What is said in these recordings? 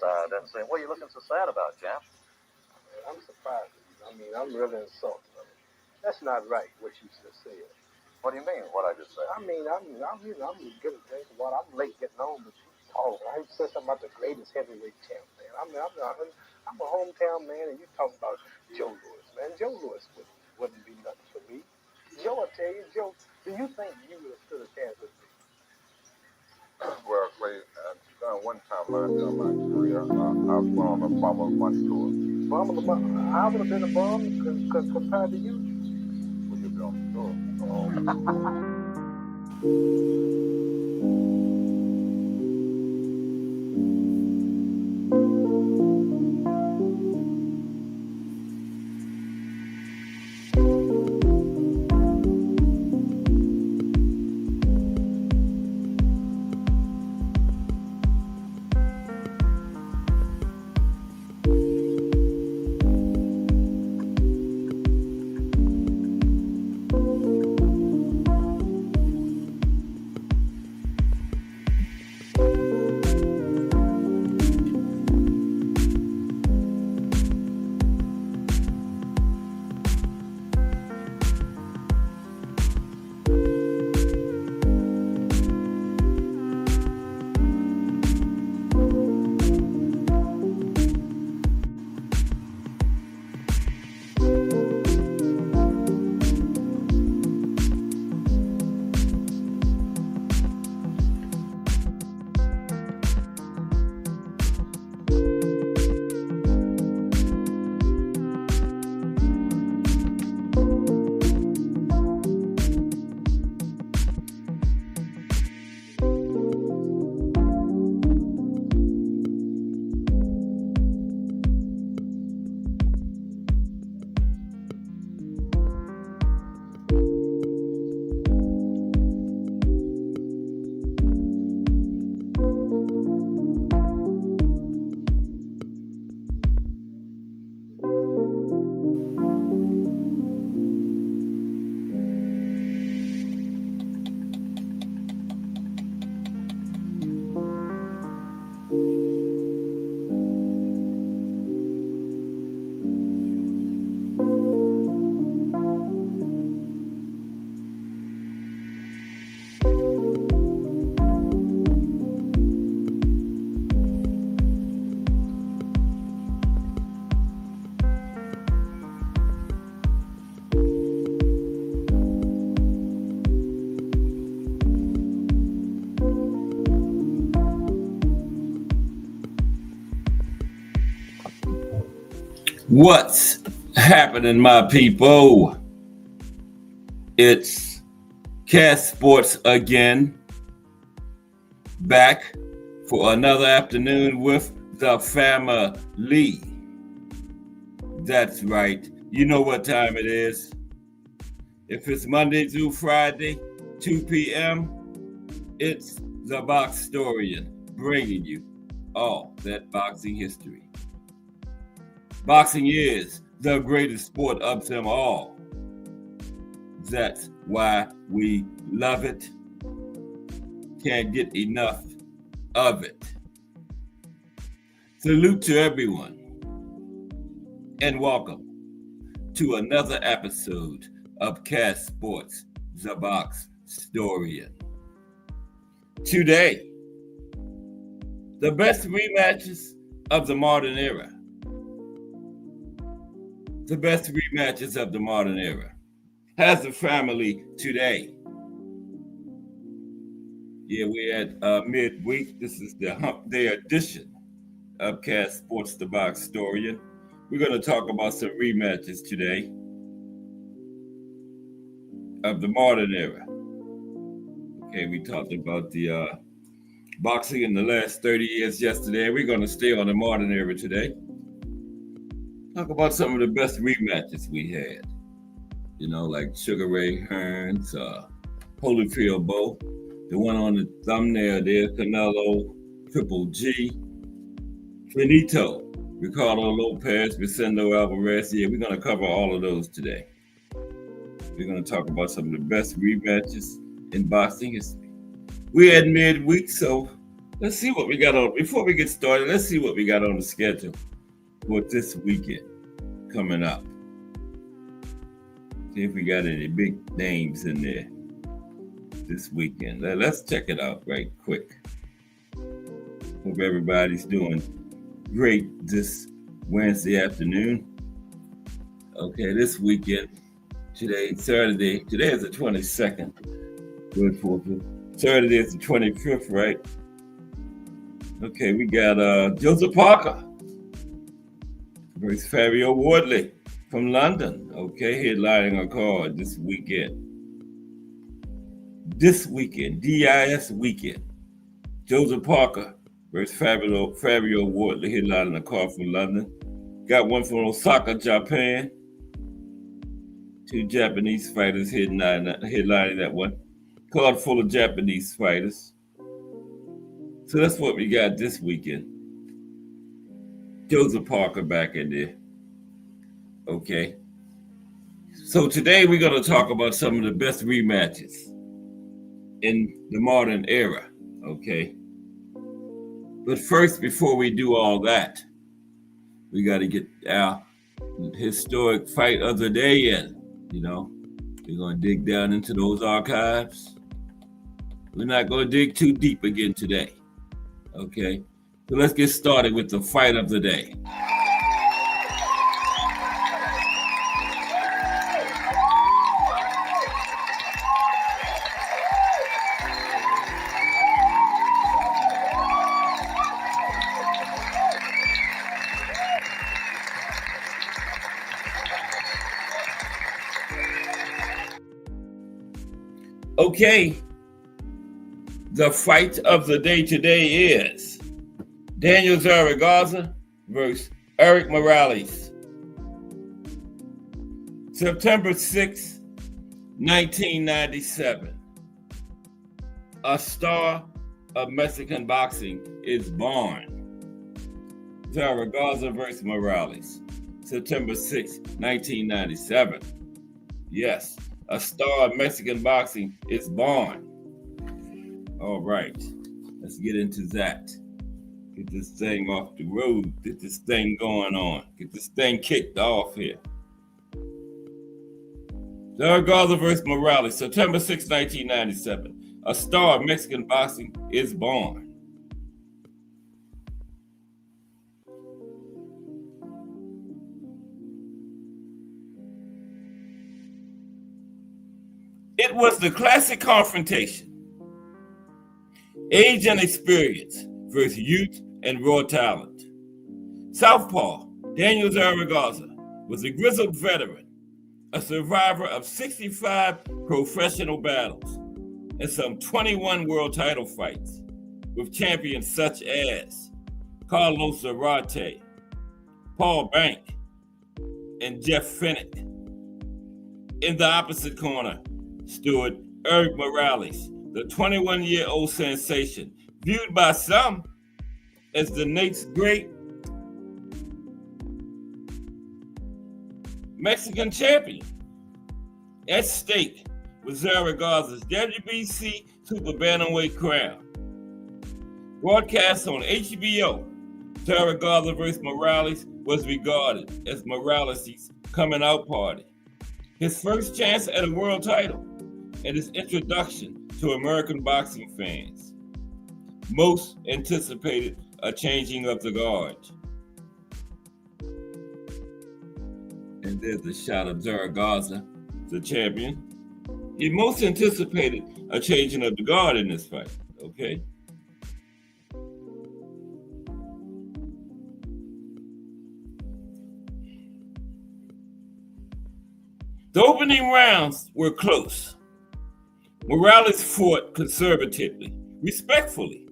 I didn't see him. What are you looking so sad about, champ? I'm surprised. I mean, I'm really insulted. That's not right, what you just said. What do you mean, what I just said? I mean, I'm getting a drink of water. I'm late getting home, but you talk. I said something about the greatest heavyweight champ, man. I'm a hometown man, and you talking about Joe Louis, man. Joe Louis wouldn't be nothing for me. Joe, I tell you, Joe, do you think you would have stood a chance with me? Well, Clay, one time during my career, I was on a Formula One tour. I would have been a bum compared to you. Well, you've been on the tour. Oh. What's happening, my people? It's Cast Sports again, back for another afternoon with the family. That's right. You know what time it is. If it's Monday through Friday, 2 p.m., it's the Box Storian bringing you all that boxing history. Boxing is the greatest sport of them all. That's why we love it. Can't get enough of it. Salute to everyone and welcome to another episode of Cast Sports, the Box Storian. Today, the best rematches of the modern era. The best rematches of the modern era. Has the family today. Yeah, we're at midweek. This is the Hump Day edition of Cast Sports, the Box Storian. We're going to talk about some rematches today of the modern era. Okay, we talked about the boxing in the last 30 years yesterday. We're going to stay on the modern era today. Talk about some of the best rematches we had. You know, like Sugar Ray Hearns, Holyfield Bowe, the one on the thumbnail there, Canelo, Triple G, Finito, Ricardo Lopez, Vicente Alvarez. Yeah, we're going to cover all of those today. We're going to talk about some of the best rematches in boxing history. We're at midweek, so Let's see what we got on. Before we get started, let's see what we got on the schedule for this weekend coming up. See if we got any big names in there this weekend. Let's check it out right quick. Hope everybody's doing great this Wednesday afternoon. Okay, this weekend, today, Saturday, today is the 22nd. Good for Saturday is the 25th, right? Okay, we got Joseph Parker versus Fabio Wardley from London. Okay, headlining our card this weekend. This weekend, DIS weekend. Joseph Parker versus Fabio Wardley headlining a card from London. Got one from Osaka, Japan. Two Japanese fighters headlining that one. Card full of Japanese fighters. So that's what we got this weekend. Joseph Parker back in there. Okay. So today we're going to talk about some of the best rematches in the modern era. Okay. But first, before we do all that, we got to get our historic fight of the day in. You know, we're going to dig down into those archives. We're not going to dig too deep again today. Okay, so let's get started with the fight of the day. Okay, the fight of the day today is Daniel Zaragoza versus Eric Morales. September 6, 1997. A star of Mexican boxing is born. Zaragoza versus Morales. September 6, 1997. Yes, a star of Mexican boxing is born. All right, let's get into that. Get this thing off the road. Get this thing going on. Get this thing kicked off here. Zaragoza versus Morales, September 6, 1997. A star of Mexican boxing is born. It was the classic confrontation. Age and experience versus youth and raw talent. Southpaw Daniel Zaragoza was a grizzled veteran, a survivor of 65 professional battles and some 21 world title fights with champions such as Carlos Zarate, Paul Bank, and Jeff Fennick. In the opposite corner stood Eric Morales, the 21-year-old sensation, viewed by some as the next great Mexican champion. At stake was Zaragoza's WBC Super Bantamweight crown. Broadcast on HBO, Zaragoza vs. Morales was regarded as Morales' coming out party, his first chance at a world title, and his introduction to American boxing fans. Most anticipated a changing of the guard. And there's a shot of Zaragoza, the champion. He most anticipated a changing of the guard in this fight, okay? The opening rounds were close. Morales fought conservatively, respectfully,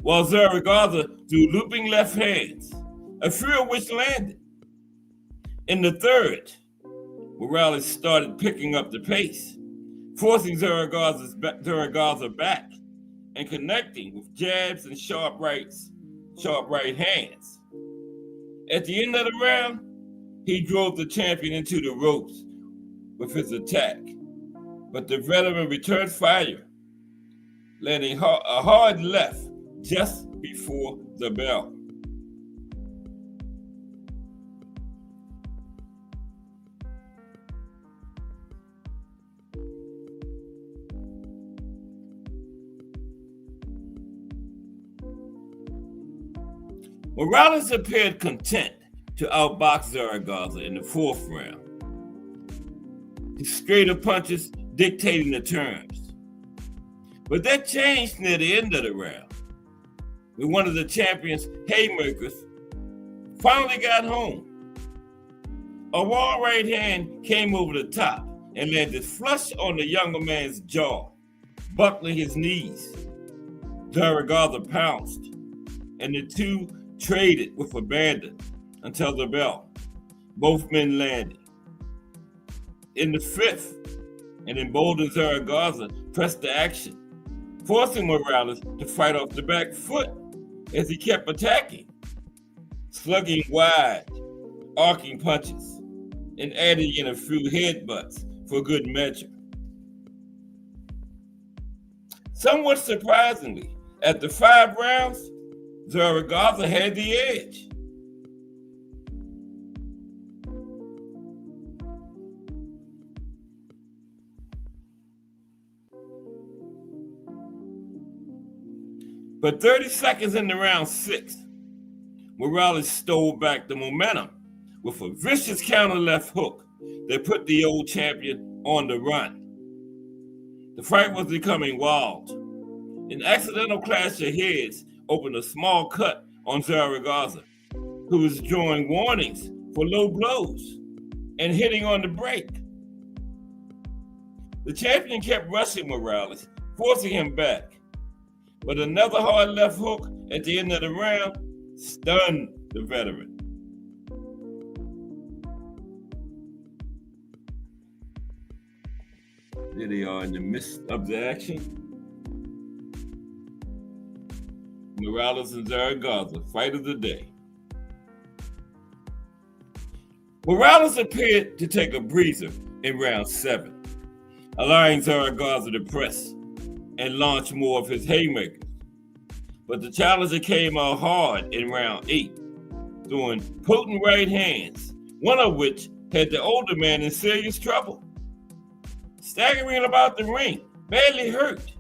while Zaragoza threw looping left hands, a few of which landed. In the third, Morales started picking up the pace, forcing Zaragoza back and connecting with jabs and sharp right hands. At the end of the round, he drove the champion into the ropes with his attack, but the veteran returned fire, landing a hard left just before the bell. Morales appeared content to outbox Zaragoza in the fourth round, his straighter punches dictating the terms. But that changed near the end of the round, when one of the champion's haymakers finally got home. A raw right hand came over the top and landed flush on the younger man's jaw, buckling his knees. Zaragoza pounced, and the two traded with abandon until the bell. Both men landed. In the fifth, an emboldened Zaragoza pressed the action, forcing Morales to fight off the back foot as he kept attacking, slugging wide, arcing punches, and adding in a few headbutts for good measure. Somewhat surprisingly, after 5 rounds, Zaragoza had the edge. But 30 seconds into round 6, Morales stole back the momentum with a vicious counter left hook that put the old champion on the run. The fight was becoming wild. An accidental clash of heads opened a small cut on Zaragoza, who was drawing warnings for low blows and hitting on the brake. The champion kept rushing Morales, forcing him back. But another hard left hook at the end of the round stunned the veteran. There they are in the midst of the action. Morales and Zaragoza, fight of the day. Morales appeared to take a breather in round 7, allowing Zaragoza to press and launch more of his haymakers. But the challenger came out hard in round 8, throwing potent right hands, one of which had the older man in serious trouble. Staggering about the ring, badly hurt,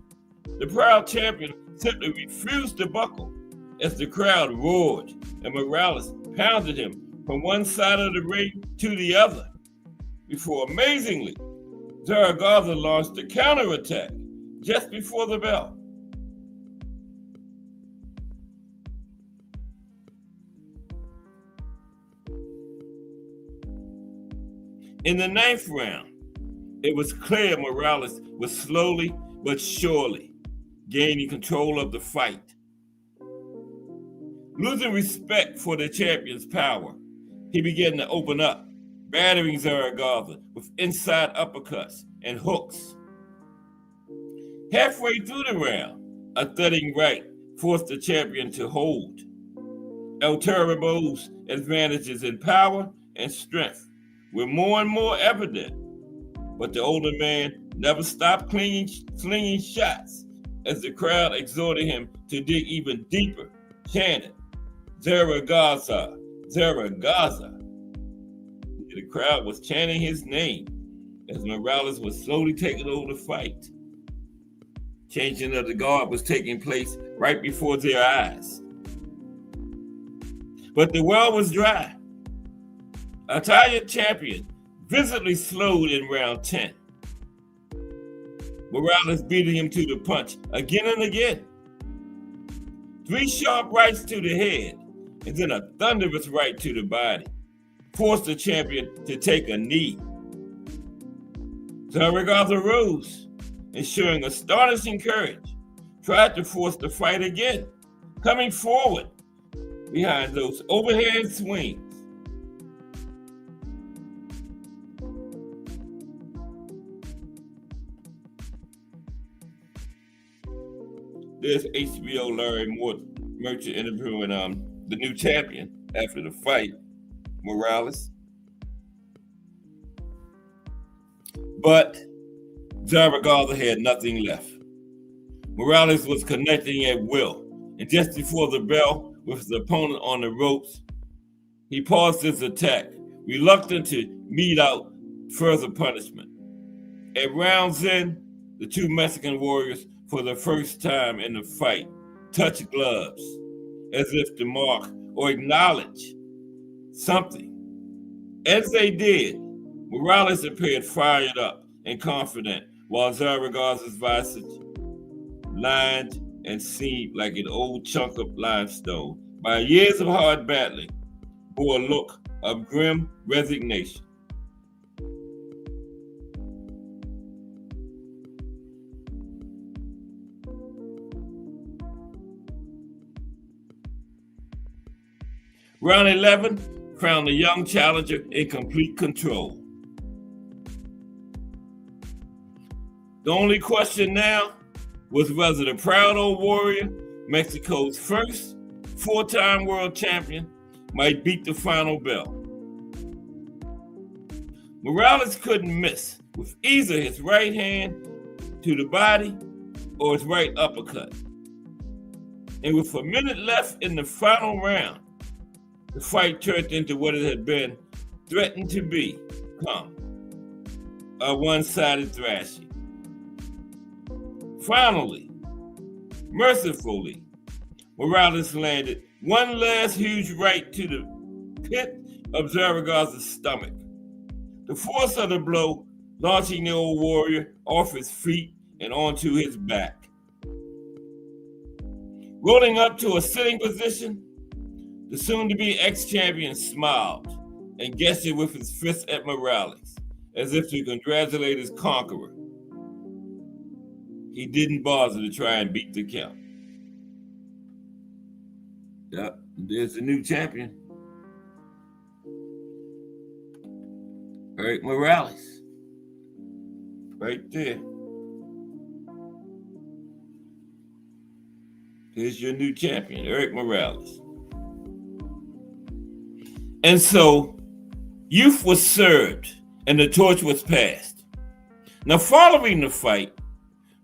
the proud champion simply refused to buckle as the crowd roared and Morales pounded him from one side of the ring to the other, before amazingly, Zaragoza launched a counterattack just before the bell. In the 9th round, it was clear Morales was slowly but surely gaining control of the fight. Losing respect for the champion's power, he began to open up, battering Zaragoza with inside uppercuts and hooks. Halfway through the round, a thudding right forced the champion to hold. El Terrible's advantages in power and strength were more and more evident, but the older man never stopped slinging shots as the crowd exhorted him to dig even deeper, chanting, "Zaragoza, Zaragoza." The crowd was chanting his name as Morales was slowly taking over the fight. Changing of the guard was taking place right before their eyes. But the well was dry. Italian champion visibly slowed in round 10. Morales beating him to the punch again and again. 3 sharp rights to the head, and then a thunderous right to the body forced the champion to take a knee. Zaragoza rose and, showing astonishing courage, tried to force the fight again, coming forward behind those overhand swings. There's HBO Larry Merchant interviewing the new champion after the fight, Morales. But Zaragoza had nothing left. Morales was connecting at will and just before the bell, with his opponent on the ropes, he paused his attack, reluctant to mete out further punishment. At round's end, the two Mexican warriors, for the first time in the fight, touched gloves, as if to mark or acknowledge something. As they did, Morales appeared fired up and confident, while Zaragoza's visage, lined and seamed like an old chunk of limestone by years of hard battling, bore a look of grim resignation. Round 11 crowned the young challenger in complete control. The only question now was whether the proud old warrior, Mexico's first four-time world champion, might beat the final bell. Morales couldn't miss with either his right hand to the body or his right uppercut. And with a minute left in the final round, the fight turned into what it had been threatened to become, a one-sided thrashing. Finally, mercifully, Morales landed one last huge right to the pit of Zaragoza's stomach. The force of the blow launching the old warrior off his feet and onto his back. Rolling up to a sitting position, the soon-to-be ex-champion smiled and gestured with his fist at Morales, as if to congratulate his conqueror. He didn't bother to try and beat the count. Yep, there's the new champion. Eric Morales. Right there. Here's your new champion, Eric Morales. And so, youth was served and the torch was passed. Now, following the fight,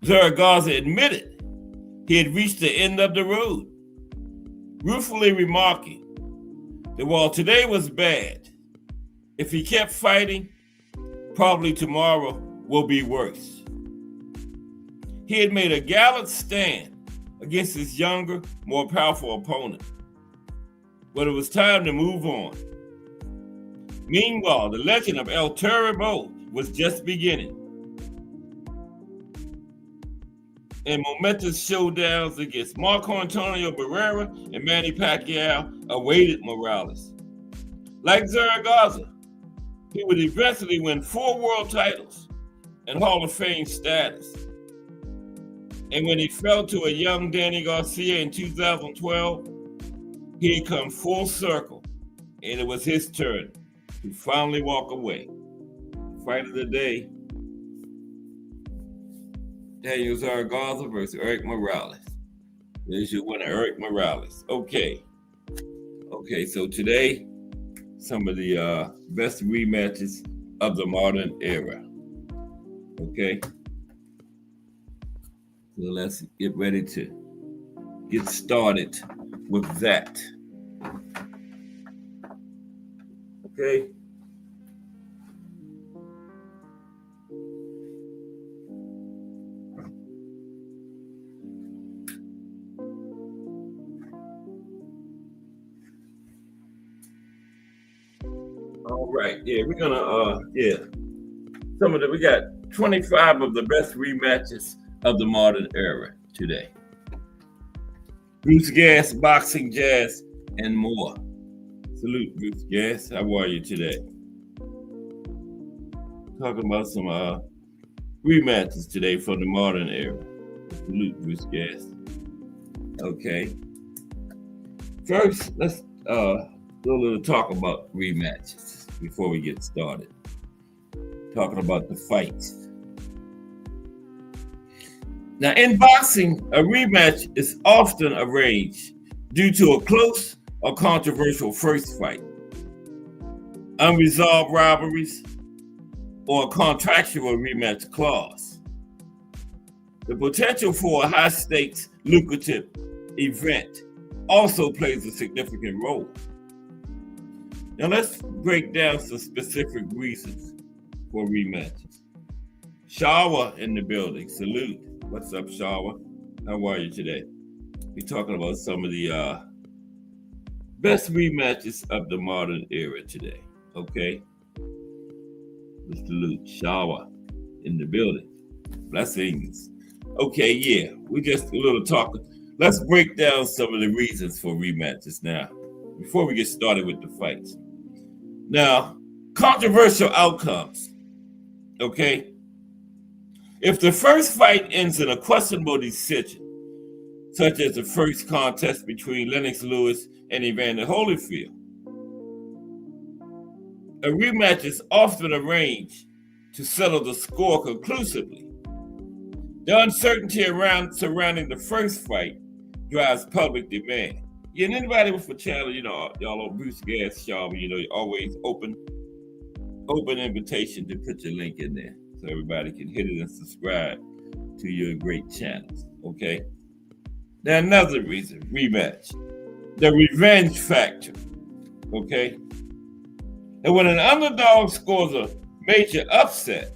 Zaragoza admitted he had reached the end of the road, ruefully remarking that while today was bad, if he kept fighting, probably tomorrow will be worse. He had made a gallant stand against his younger, more powerful opponent, but it was time to move on. Meanwhile, the legend of El Terrible was just beginning. And momentous showdowns against Marco Antonio Barrera and Manny Pacquiao awaited Morales. Like Zaragoza, he would eventually win 4 world titles and Hall of Fame status. And when he fell to a young Danny Garcia in 2012, he had come full circle, and it was his turn to finally walk away. Fight of the day, Daniel Zaragoza versus Eric Morales. There's your winner, Eric Morales. Okay, so today, some of the best rematches of the modern era. Okay, so let's get ready to get started with that. Okay. All right. Yeah, we're gonna we got 25 of the best rematches of the modern era today. Bruce Gas, boxing, jazz, and more. Salute, Bruce Gas. How are you today? Talking about some rematches today from the modern era. Salute, Bruce Gas. Okay. First, let's do a little talk about rematches before we get started. Talking about the fights. Now, in boxing, a rematch is often arranged due to a close or controversial first fight, unresolved rivalries, or a contractual rematch clause. The potential for a high-stakes, lucrative event also plays a significant role. Now let's break down some specific reasons for rematches. Shawa in the building. Salute. What's up, Shawa? How are you today? We're talking about some of the best rematches of the modern era today. Okay? Mr. Luke Shawa in the building. Blessings. Okay, yeah. We just a little talking. Let's break down some of the reasons for rematches now, before we get started with the fights. Now, controversial outcomes. Okay? If the first fight ends in a questionable decision, such as the first contest between Lennox Lewis and Evander Holyfield, a rematch is often arranged to settle the score conclusively. The uncertainty surrounding the first fight drives public demand. Yeah, and anybody with a channel, y'all on Bruce Gas Shaw, you always open invitation to put your link in there so everybody can hit it and subscribe to your great channels. Okay. Now another reason, rematch, the revenge factor. Okay. And when an underdog scores a major upset,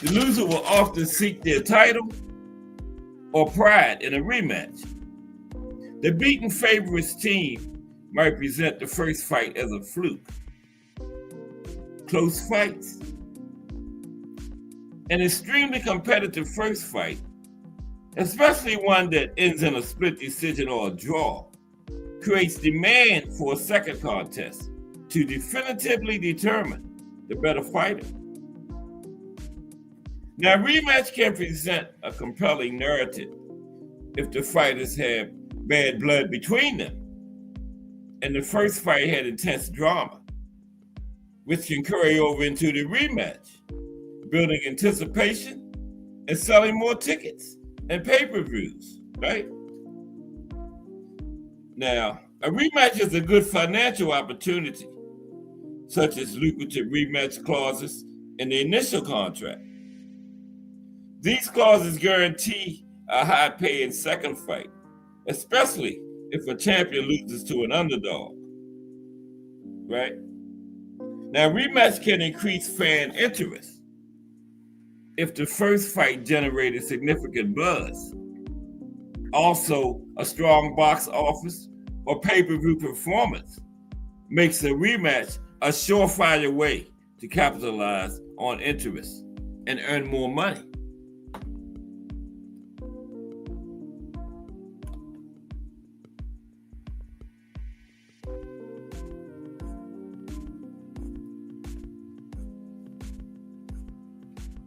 the loser will often seek their title or pride in a rematch. The beaten favorites team might present the first fight as a fluke. Close fights. An extremely competitive first fight, especially one that ends in a split decision or a draw, creates demand for a second contest to definitively determine the better fighter. Now, a rematch can present a compelling narrative if the fighters have bad blood between them and the first fight had intense drama, which can carry over into the rematch, building anticipation and selling more tickets and pay-per-views, right? Now, a rematch is a good financial opportunity, such as lucrative rematch clauses in the initial contract. These clauses guarantee a high-paying second fight, especially if a champion loses to an underdog, right? Now, a rematch can increase fan interest if the first fight generated significant buzz. Also, a strong box office or pay-per-view performance makes a rematch a surefire way to capitalize on interest and earn more money.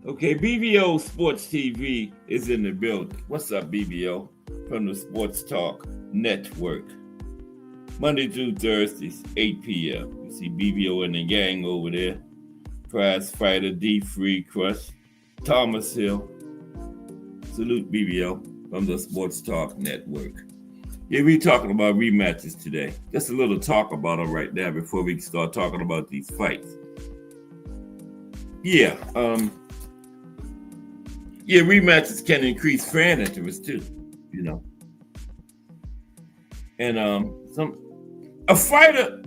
Okay, BBO Sports TV is in the building. What's up, BBO? From the Sports Talk Network. Monday through Thursdays, 8 p.m. You see BBO and the gang over there. Prize Fighter, D Free Crush, Thomas Hill. Salute BBO from the Sports Talk Network. Yeah, we talking about rematches today. Just a little talk about them right now before we start talking about these fights. Yeah, rematches can increase fan interest too, And a fighter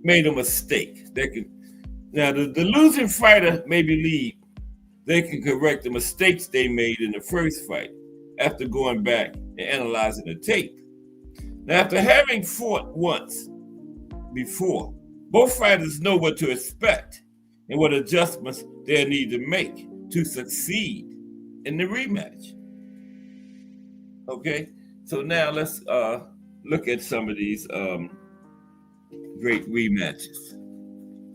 made a mistake. The losing fighter may believe they can correct the mistakes they made in the first fight after going back and analyzing the tape. Now, after having fought once before, both fighters know what to expect and what adjustments they'll need to make to succeed in the rematch. Okay, so now let's look at some of these great rematches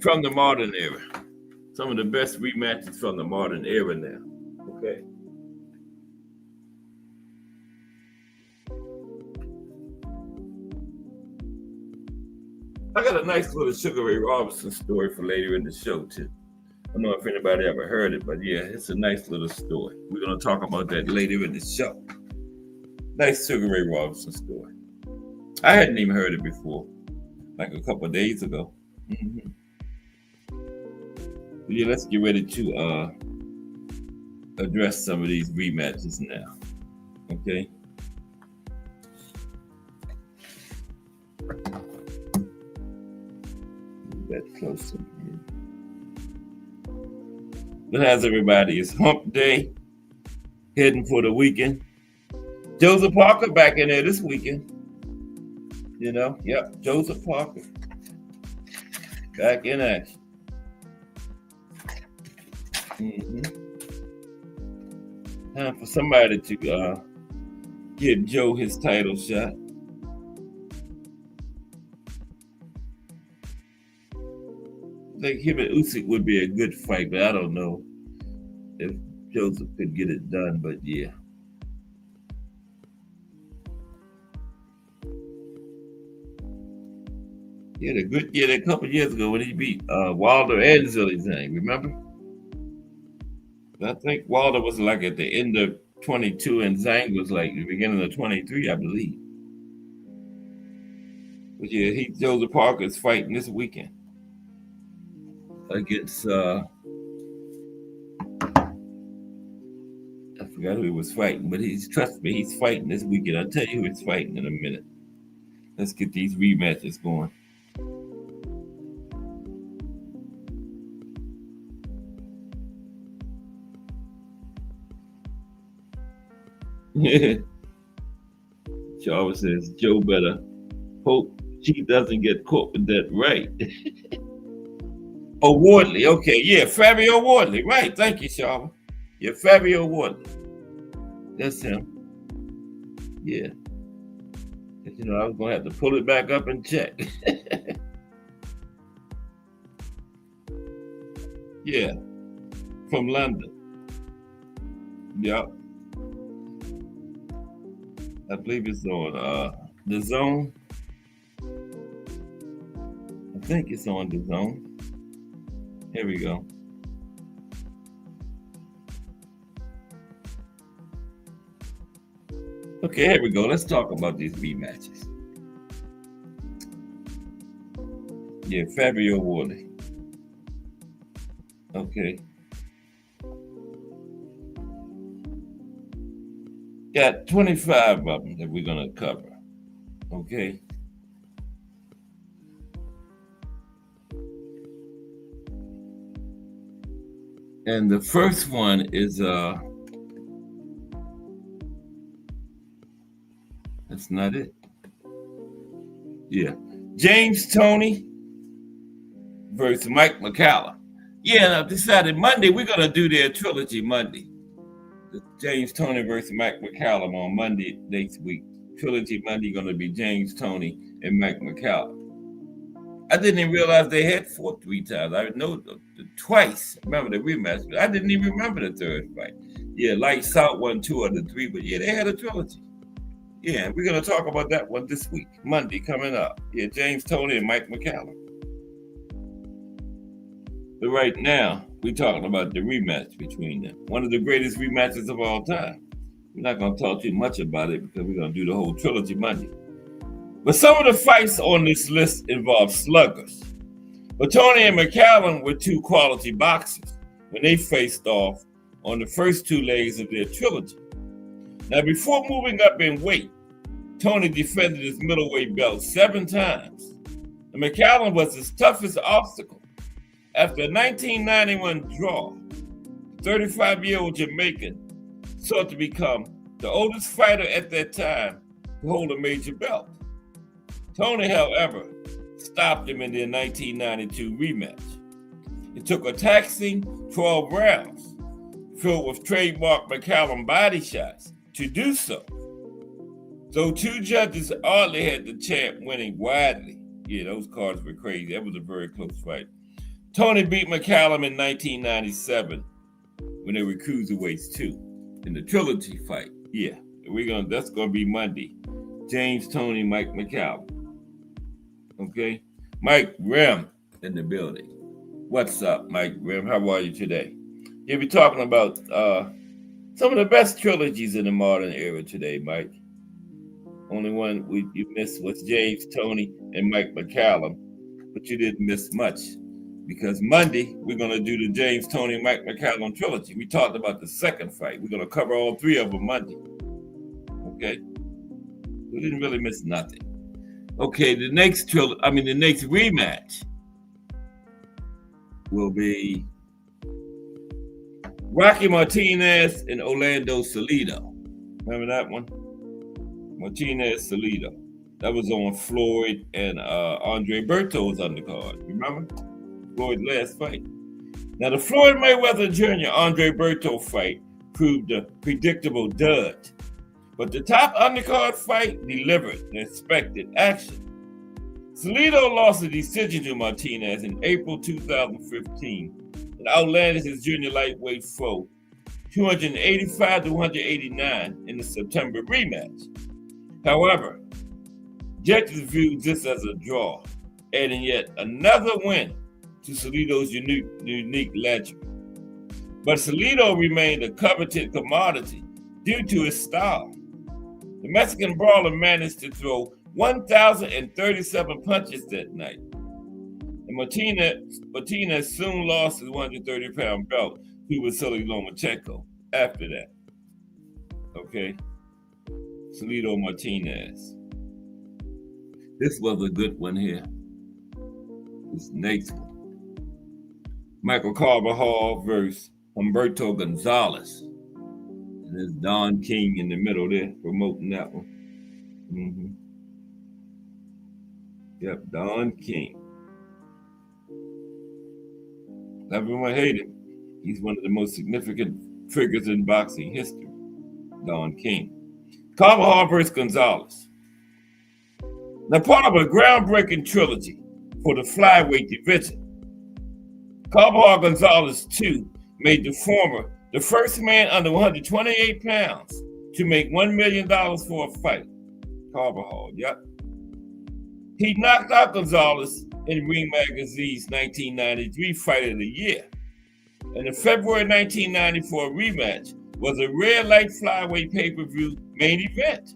from the modern era. Some of the best rematches from the modern era now. Okay. I got a nice little Sugar Ray Robinson story for later in the show too. I don't know if anybody ever heard it, but yeah, it's a nice little story. We're going to talk about that later in the show. Nice Sugar Ray Robinson story. I hadn't even heard it before, like a couple of days ago. Mm-hmm. Yeah, let's get ready to address some of these rematches now. Okay. That closer. But how's everybody? It's hump day, heading for the weekend. Joseph Parker back in there this weekend. You know, yep, Joseph Parker back in action. Time for somebody to give Joe his title shot. I think him and Usyk would be a good fight, but I don't know if Joseph could get it done. But yeah. He had a good year a couple years ago when he beat Wilder and Zhang, remember? I think Wilder was like at the end of 22 and Zhang was like the beginning of 23, I believe. But yeah, Joseph Parker is fighting this weekend against I forgot who he was fighting, but trust me, he's fighting this weekend. I'll tell you who he's fighting in a minute. Let's get these rematches going. Charles says Joe better hope she doesn't get caught with that, right? Oh, Wardley. Okay, yeah, Fabio Wardley. Right. Thank you, Charles. Yeah, Fabio Wardley. That's him. Yeah. You know, I was gonna have to pull it back up and check. Yeah, from London. Yep. I believe it's on the Zone. I think it's on the Zone. Here we go. Okay, here we go. Let's talk about these rematches. Yeah, Fabio Wardley. Okay. Got 25 of them that we're going to cover. Okay. And the first one is that's not it. Yeah. James Toney versus Mike McCallum. Yeah, I decided Monday we're gonna do their trilogy Monday. The James Toney versus Mike McCallum on Monday next week. Trilogy Monday gonna be James Toney and Mike McCallum. I didn't even realize they had fought 3 times. I know the twice. Remember the rematch, but I didn't even remember the third fight. Yeah, Lights Out 1, 2 of the 3, but yeah, they had a trilogy. Yeah, we're gonna talk about that one this week, Monday coming up. Yeah, James Toney and Mike McCallum. But right now, we're talking about the rematch between them. One of the greatest rematches of all time. We're not going to talk too much about it because we're going to do the whole trilogy Monday. But some of the fights on this list involve sluggers. But Toney and McCallum were 2 quality boxers when they faced off on the first 2 legs of their trilogy. Now, before moving up in weight, Toney defended his middleweight belt 7 times. And McCallum was his toughest obstacle. After a 1991 draw, the 35-year-old Jamaican sought to become the oldest fighter at that time to hold a major belt. Toney, however, stopped him in their 1992 rematch. It took a taxing 12 rounds filled with trademark McCallum body shots to do so. So 2 judges oddly had the champ winning widely. Yeah, those cards were crazy. That was a very close fight. Toney beat McCallum in 1997 when they were cruiserweights too in the trilogy fight. Yeah, that's gonna be Monday. James Toney, Mike McCallum. Okay, Mike Rim in the building. What's up, Mike Rim? How are you today? You'll be talking about some of the best trilogies in the modern era today, Mike. Only one you missed was James Toney and Mike McCallum, but you didn't miss much. because Monday we're going to do the James Tony Mike McCallum trilogy. We talked about the second fight. We're going to cover all three of them Monday. Okay, we didn't really miss nothing. Okay, the next rematch will be Rocky Martinez and Orlando Salido. Remember that one? Martinez Salido. That was on Floyd and Andre Berto's undercard. Remember? Floyd's last fight. Now, the Floyd Mayweather Jr. Andre Berto fight proved a predictable dud. But the top undercard fight delivered the expected action. Salido lost a decision to Martinez in April 2015 and outlanded his junior lightweight foe 285 to 189 in the September rematch. However, judges viewed this as a draw, adding yet another win to Salido's unique ledger. But Salido remained a coveted commodity due to his style. The Mexican brawler managed to throw 1,037 punches that night. And Martinez soon lost his 130-pound belt to Vasily Lomachenko after that. Okay? Salido Martinez. This was a good one here. This next one. Michael Carvajal versus Humberto Gonzalez. And there's Don King in the middle there promoting that one. Mm-hmm. Yep, Don King. Everyone hated him. He's one of the most significant figures in boxing history. Don King. Carvajal versus Gonzalez. Now, part of a groundbreaking trilogy for the flyweight division, Carvajal Gonzalez, too, made the former the first man under 128 pounds to make $1 million for a fight. Carvajal, yep. He knocked out Gonzalez in Ring Magazine's 1993 Fight of the Year. And the February 1994 rematch was a red light flyweight pay-per-view main event.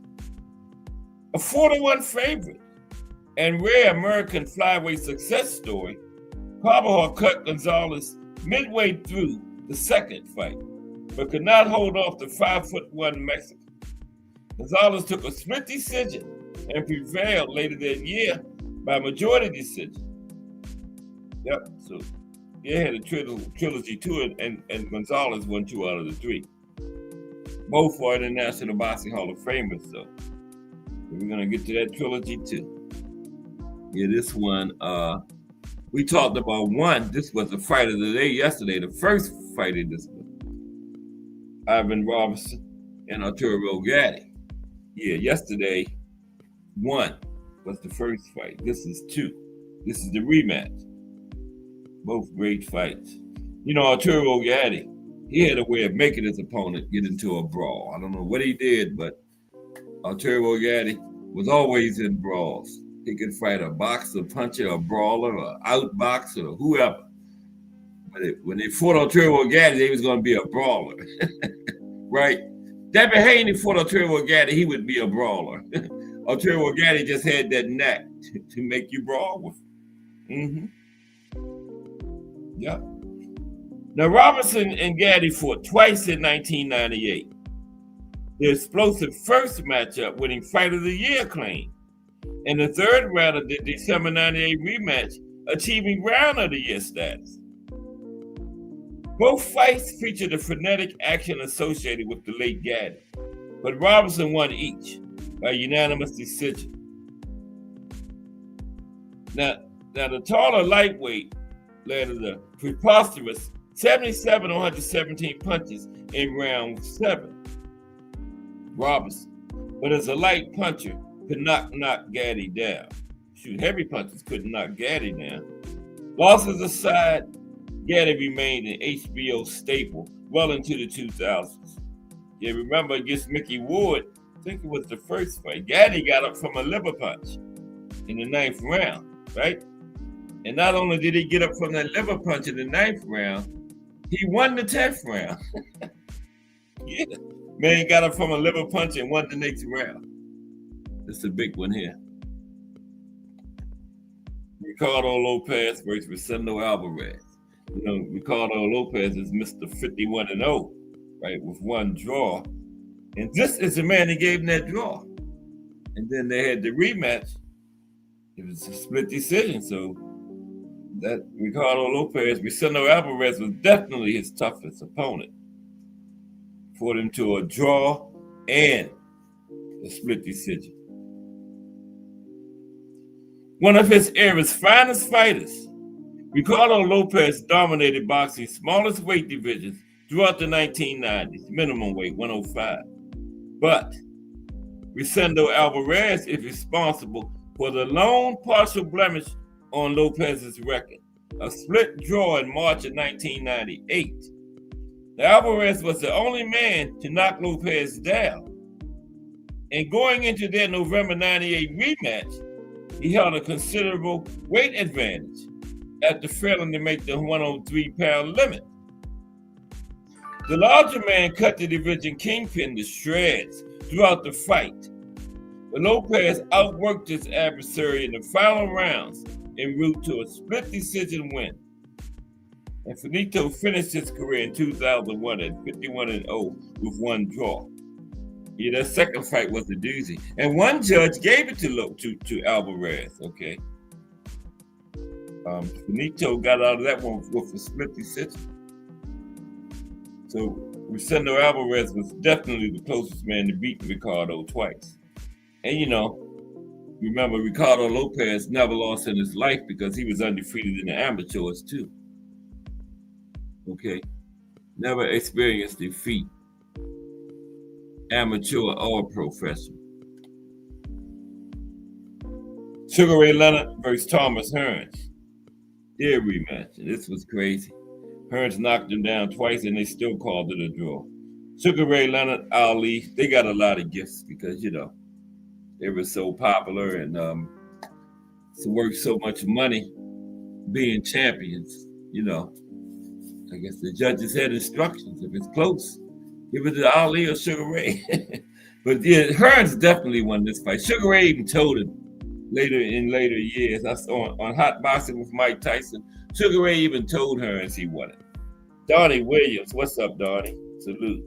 A 4-1 favorite and rare American flyweight success story, Carvajal cut Gonzalez midway through the second fight, but could not hold off the 5'1" Mexican. Gonzalez took a split decision and prevailed later that year by majority decision. Yep, so they had a trilogy to it, and Gonzalez won 2 out of the 3. Both are International Boxing Hall of Famers, so we're going to get to that trilogy too. Yeah, this one, we talked about one. This was the fight of the day yesterday, the first fight in this one. Ivan Robinson and Arturo Gatti. Yeah, yesterday, one was the first fight. This is 2. This is the rematch. Both great fights. You know, Arturo Gatti, he had a way of making his opponent get into a brawl. I don't know what he did, but Arturo Gatti was always in brawls. He could fight a boxer, puncher, a brawler, or outboxer, or whoever. But when they fought Arturo Gatti, they was going to be a brawler, right? Devin Haney fought Arturo Gatti, he would be a brawler. Arturo Gatti just had that knack to make you brawl with him. Mm-hmm. Yep. Now, Robinson and Gatti fought twice in 1998. The explosive first matchup winning Fight of the Year claim, and the third round of the December 98 rematch achieving Round of the Year status. Both fights featured the frenetic action associated with the late Gatti, but Robinson won each by unanimous decision. Now the taller lightweight landed a preposterous 77 on 117 punches in round 7. Robinson, but as a light puncher, could not knock Gatti down. Shoot, heavy punches couldn't knock Gatti down. Losses aside, Gatti remained an HBO staple well into the 2000s. You remember against Mickey Ward, I think it was the first fight, Gatti got up from a liver punch in the 9th round, right? And not only did he get up from that liver punch in the 9th round, he won the 10th round. Yeah, man got up from a liver punch and won the next round. That's a big one here. Ricardo Lopez versus Rosendo Alvarez. You know, Ricardo Lopez is Mr. 51-0, right, with one draw. And this is the man that gave him that draw. And then they had the rematch. It was a split decision. So that Ricardo Lopez, Rosendo Alvarez was definitely his toughest opponent. Fought him to a draw and a split decision. One of his era's finest fighters, Ricardo Lopez dominated boxing's smallest weight divisions throughout the 1990s, minimum weight 105. But Rosendo Alvarez is responsible for the lone partial blemish on Lopez's record, a split draw in March of 1998. Now, Alvarez was the only man to knock Lopez down. And going into their November 98 rematch, he held a considerable weight advantage after failing to make the 103-pound limit. The larger man cut the division kingpin to shreds throughout the fight, but Lopez outworked his adversary in the final rounds en route to a split decision win. And Finito finished his career in 2001 at 51-0 with one draw. Yeah, that second fight was a doozy. And one judge gave it to Alvarez, okay? Finito got out of that one with a split decision. So Rosendo Alvarez was definitely the closest man to beat Ricardo twice. And you know, remember Ricardo Lopez never lost in his life because he was undefeated in the amateurs too. Okay? Never experienced defeat, amateur or professional. Sugar Ray Leonard versus Thomas Hearns. Their rematch. This was crazy. Hearns knocked him down twice and they still called it a draw. Sugar Ray Leonard, Ali, they got a lot of gifts because, you know, they were so popular and it's worth so much money being champions, you know. I guess the judges had instructions. If it's close, give it to Ali or Sugar Ray. But yeah, Hearns definitely won this fight. Sugar Ray even told him later years. I saw on Hot Boxing with Mike Tyson. Sugar Ray even told Hearns he won it. Donnie Williams, what's up, Donnie? Salute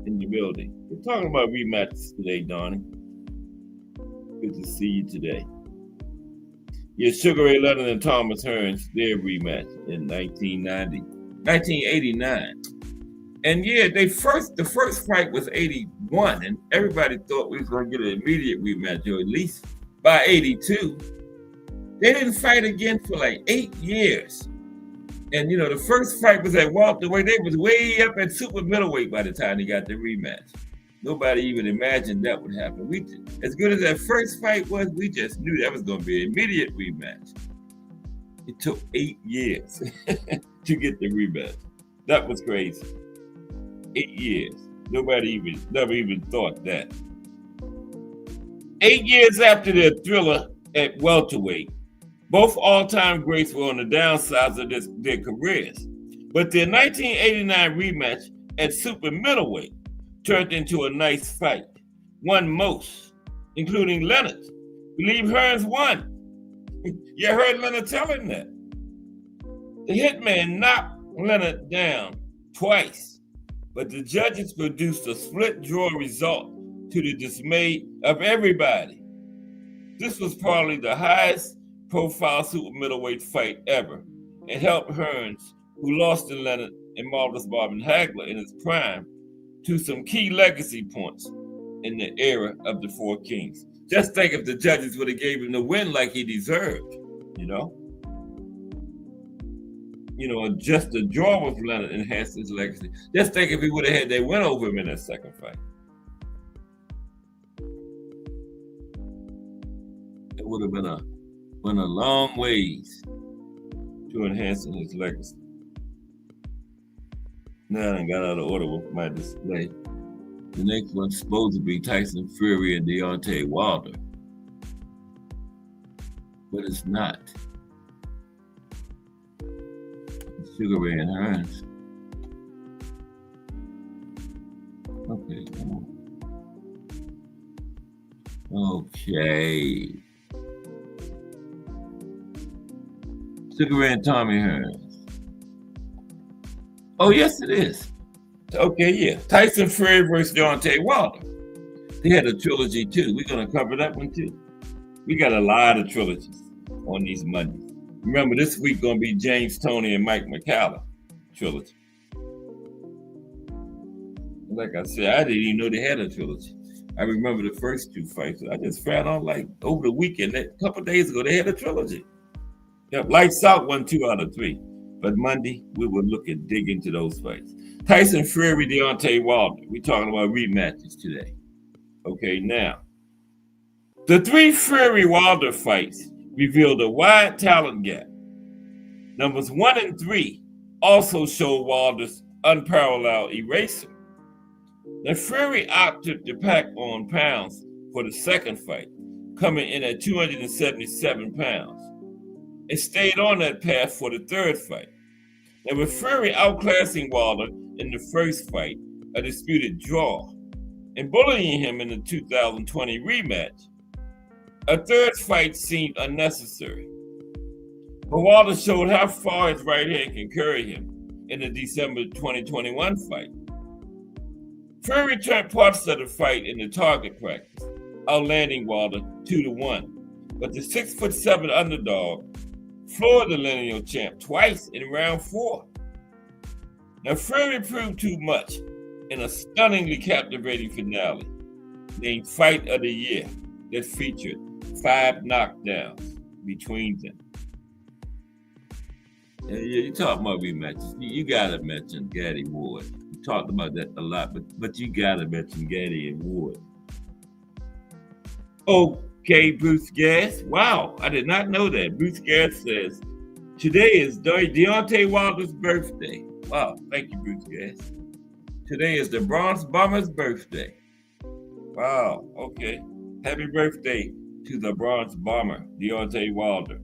in the building. We're talking about rematches today, Donnie. Good to see you today. Yeah, Sugar Ray Leonard and Thomas Hearns, their rematch in 1989. And yeah, the first fight was 81, and everybody thought we was going to get an immediate rematch, or at least by 82. They didn't fight again for like 8 years. And you know, the first fight was at welterweight. They was way up at super middleweight by the time they got the rematch. Nobody even imagined that would happen. As good as that first fight was, we just knew that was going to be an immediate rematch. It took 8 years to get the rematch. That was crazy. 8 years. Never even thought that. 8 years after their thriller at welterweight, both all-time greats were on the downsides of their careers. But their 1989 rematch at super middleweight turned into a nice fight. Won most, including Leonard. Believe Hearns won. You heard Leonard tell him that. The hitman knocked Leonard down twice, but the judges produced a split draw result to the dismay of everybody. This was probably the highest profile super middleweight fight ever and helped Hearns, who lost to Leonard and Marvelous Marvin Hagler in his prime, to some key legacy points in the era of the Four Kings. Just think if the judges would have gave him the win like he deserved, you know? You know, just the draw with Leonard enhanced his legacy. Just think if he would have had that win over him in that second fight. It would have been a long ways to enhancing his legacy. Now I got out of order with my display. The next one's supposed to be Tyson Fury and Deontay Wilder. But it's not. It's Sugar Ray and Hearns. Okay, come on. Okay. Sugar Ray and Tommy Hearns. Oh, yes, it is. Okay, yeah. Tyson Fury versus Deontay Wilder. They had a trilogy too. We're gonna cover that one too. We got a lot of trilogies on these Mondays. Remember, this week gonna be James Toney and Mike McCallum trilogy. Like I said, I didn't even know they had a trilogy. I remember the first two fights. I just found out like over the weekend, a couple of days ago, they had a trilogy. Yep, Lights Out won 2 out of 3. But Monday, we will look at dig into those fights. Tyson Fury, Deontay Wilder. We're talking about rematches today. Okay, now, the 3 Fury Wilder fights revealed a wide talent gap. Numbers 1 and 3 also show Wilder's unparalleled eraser. Now, Fury opted to pack on pounds for the second fight, coming in at 277 pounds, and stayed on that path for the third fight. Now, with Fury outclassing Wilder in the first fight, a disputed draw, and bullying him in the 2020 rematch, a third fight seemed unnecessary. But Wilder showed how far his right hand can carry him in the December 2021 fight. Fury turned parts of the fight into target practice, outlanding Wilder 2-1. But the 6'7" underdog floored the lineal champ twice in round 4. Now, Fury proved too much in a stunningly captivating finale named Fight of the Year that featured 5 knockdowns between them. You talk about rematches. You gotta mention Gatti Ward. We talked about that a lot, but you gotta mention Gatti and Ward. Okay, Bruce Gass. Wow, I did not know that. Bruce Gass says today is Deontay Wilder's birthday. Wow, thank you, Bruce Gass. Today is the Bronx Bomber's birthday. Wow, okay. Happy birthday to the Bronx Bomber, Deontay Wilder.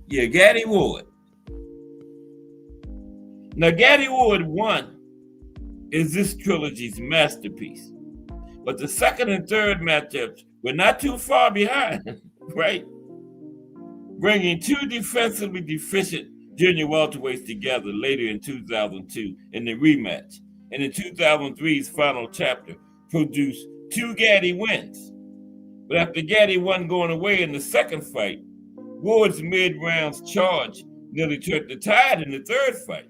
Yeah, Gatti Ward. Now, Gatti Ward 1 is this trilogy's masterpiece. But the second and third matchups were not too far behind, right? Bringing 2 defensively deficient junior welterweights together later in 2002 in the rematch, and in 2003's final chapter produced 2 Gatti wins. But after Gatti won going away in the second fight, Ward's mid-rounds charge nearly turned the tide in the third fight.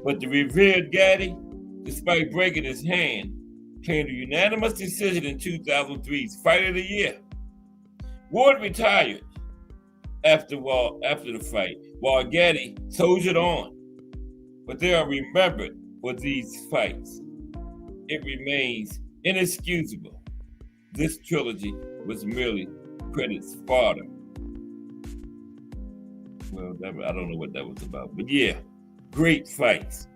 But the revered Gatti, despite breaking his hand, claimed a unanimous decision in 2003's Fight of the Year. Ward retired after the fight, while Gatti soldiered on. But they are remembered for these fights. It remains inexcusable. This trilogy was merely credits fodder. Well, I don't know what that was about, but yeah, great fights.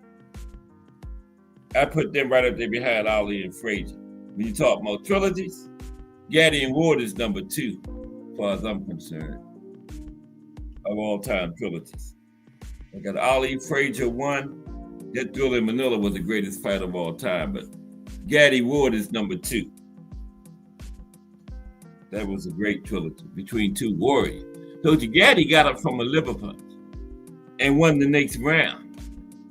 I put them right up there behind Ali and Frazier. When you talk about trilogies, Gatti and Ward is number 2, as far as I'm concerned, of all-time trilogies. I got Ali Frazier 1. That Thriller in Manila was the greatest fight of all time, but Gatti Ward is number 2. That was a great trilogy between 2 warriors. Told you, Gatti got up from a liver punch and won the next round,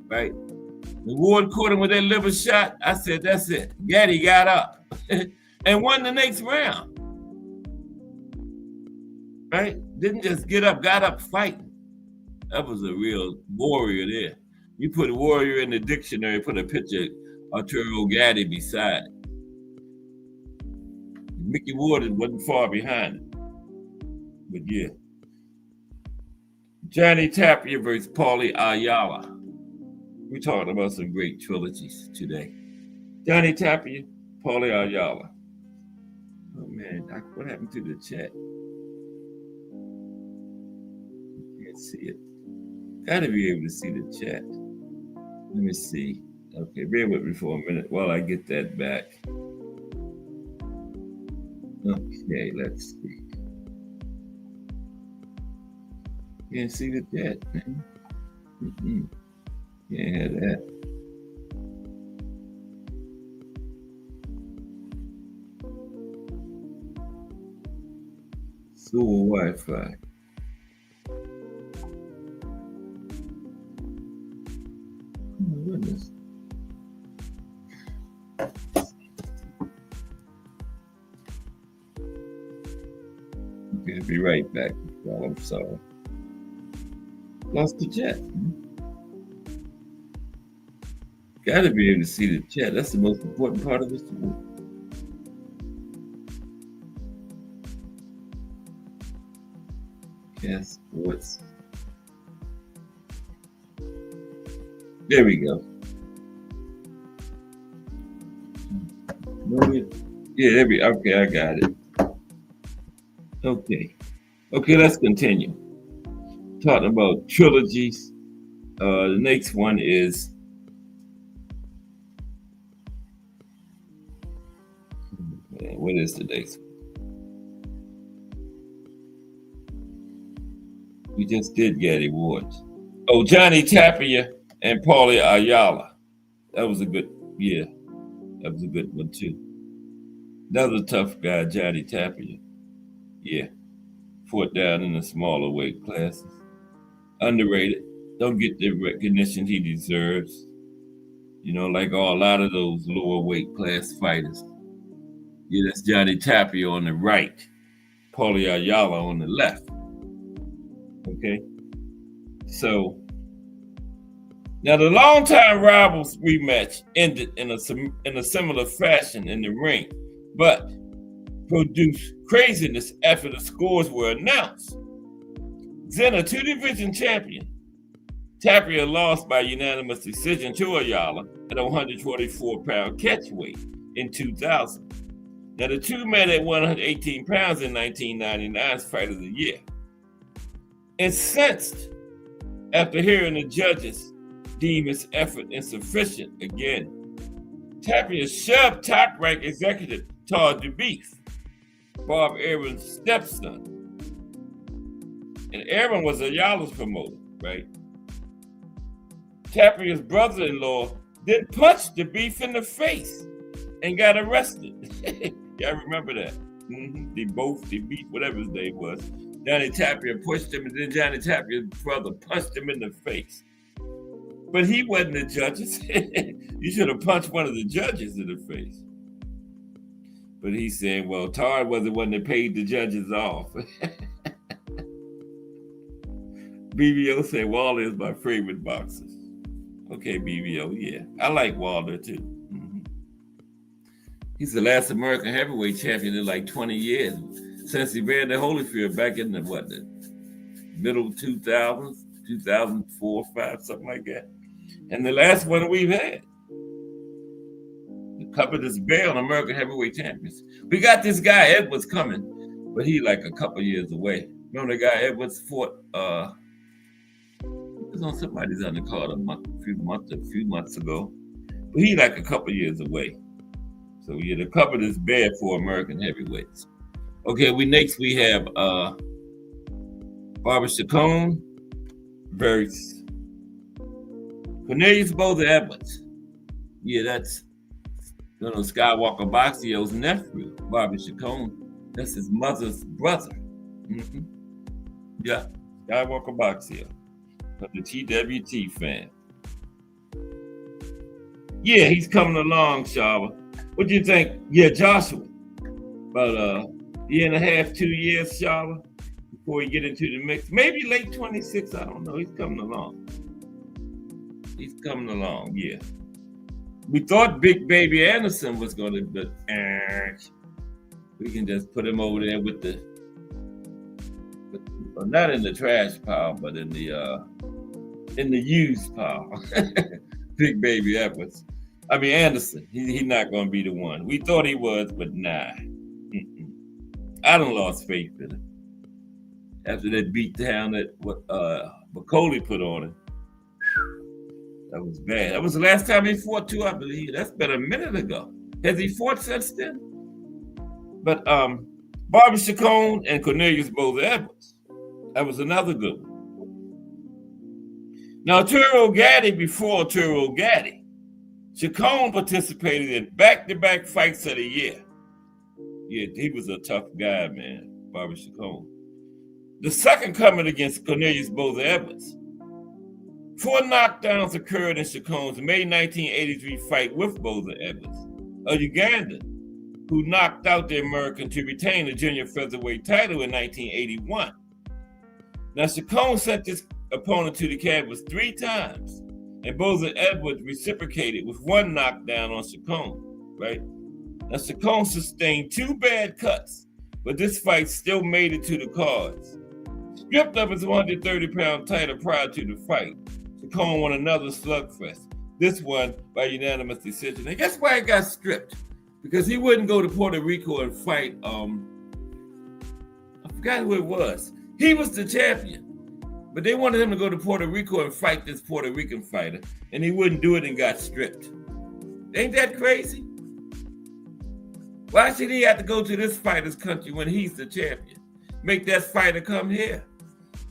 right? When Ward caught him with that liver shot, I said, that's it. Gatti got up and won the next round, right? Didn't just get up, got up fighting. That was a real warrior there. You put warrior in the dictionary, put a picture of Arturo Gatti beside it. Mickey Ward wasn't far behind it. But yeah. Johnny Tapia versus Paulie Ayala. We're talking about some great trilogies today. Johnny Tapia, Paulie Ayala. Oh man, what happened to the chat? Can't see it. Gotta be able to see the chat. Let me see. Okay, bear with me for a minute while I get that back. Okay, let's see. Can't see the chat, man. Can't have that. School Wi-Fi. Oh my goodness. Okay, I'll be right back. Y'all, I'm sorry. Lost the chat. Gotta be able to see the chat. That's the most important part of this. Yes, sports. There we go. Yeah, there we go. Okay, I got it. Okay, let's continue. Talking about trilogies. The next one is what is the next one? We just did Gaddy Awards. Oh, Johnny Tapia and Paulie Ayala. That was a good, yeah, that was a good one too. Another tough guy, Johnny Tapia. Yeah, fought down in the smaller weight classes. Underrated. Don't get the recognition he deserves. You know, like a lot of those lower weight class fighters. Yeah, that's Johnny Tapia on the right, Paulie Ayala on the left. Okay, so now the longtime rivals rematch ended in a similar fashion in the ring, but produced craziness after the scores were announced. Then a two-division champion, Tapia lost by unanimous decision to Ayala at a 124-pound catchweight in 2000. Now the two met at 118 pounds in 1999's Fight of the Year. Incensed after hearing the judges deem his effort insufficient again, Tapia shoved top-rank executive Todd DeBeef, Bob Aaron's stepson. And Aaron was Ayala's promoter, right? Tapia's brother-in-law then punched DeBeef in the face and got arrested. Y'all remember that? DeBeef, whatever his name was. Johnny Tapia pushed him, and then Johnny Tapia's brother punched him in the face. But he wasn't the judges. You should have punched one of the judges in the face. But he's saying, well, Todd was the one that paid the judges off. BBO said Wilder is my favorite boxer. Okay, BBO, yeah. I like Wilder too. Mm-hmm. He's the last American heavyweight champion in like 20 years. Since he ran the Holyfield back in the middle 2000s, 2004, 5, something like that. And the last one we've had. The covered his belt on American heavyweight champions. We got this guy Edwards coming, but he like a couple years away. Remember the guy Edwards fought? He was on somebody's undercard a few months ago, but he like a couple years away. So yeah, the covered is bad for American heavyweights. Okay, we have Barbara Chacon versus Cornelius Botha Edwards. Yeah, that's Skywalker Boxio's nephew, Barbara Chacon. That's his mother's brother. Mm-hmm. Yeah, Skywalker Boxio. I'm the TWT fan. Yeah, he's coming along, Shava. What do you think? Yeah, Joshua. About a year and a half, 2 years, Shava, before he get into the mix. Maybe late 26, I don't know. He's coming along. Yeah. We thought Big Baby Anderson was going to, but we can just put him over there with not in the trash pile, but in the used pile. Big Baby Anderson. He's not going to be the one. We thought he was, but nah. I done lost faith in him. After that beat down that what McCauley put on him. That was bad. That was the last time he fought too, I believe. That's been a minute ago. Has he fought since then? But Barbara Chacon and Cornelius Botha Edwards. That was another good one. Now, Turo Gaddy before Turo Gaddy. Chacon participated in back-to-back fights of the year. Yeah, he was a tough guy, man, Barbara Chacon. the second coming against Cornelius Botha Edwards. 4 knockdowns occurred in Shakon's May 1983 fight with Botha Edwards, a Ugandan who knocked out the American to retain the junior featherweight title in 1981. Now, Shakon sent this opponent to the canvas 3 times, and Botha Edwards reciprocated with 1 knockdown on Shakon, right? Now, Shakon sustained 2 bad cuts, but this fight still made it to the cards. Stripped of his 130-pound title prior to the fight, Shakon won another slugfest, this one by unanimous decision. And guess why he got stripped? Because he wouldn't go to Puerto Rico and fight, I forgot who it was. He was the champion, but they wanted him to go to Puerto Rico and fight this Puerto Rican fighter, and he wouldn't do it and got stripped. Ain't that crazy? Why should he have to go to this fighter's country when he's the champion? Make that fighter come here.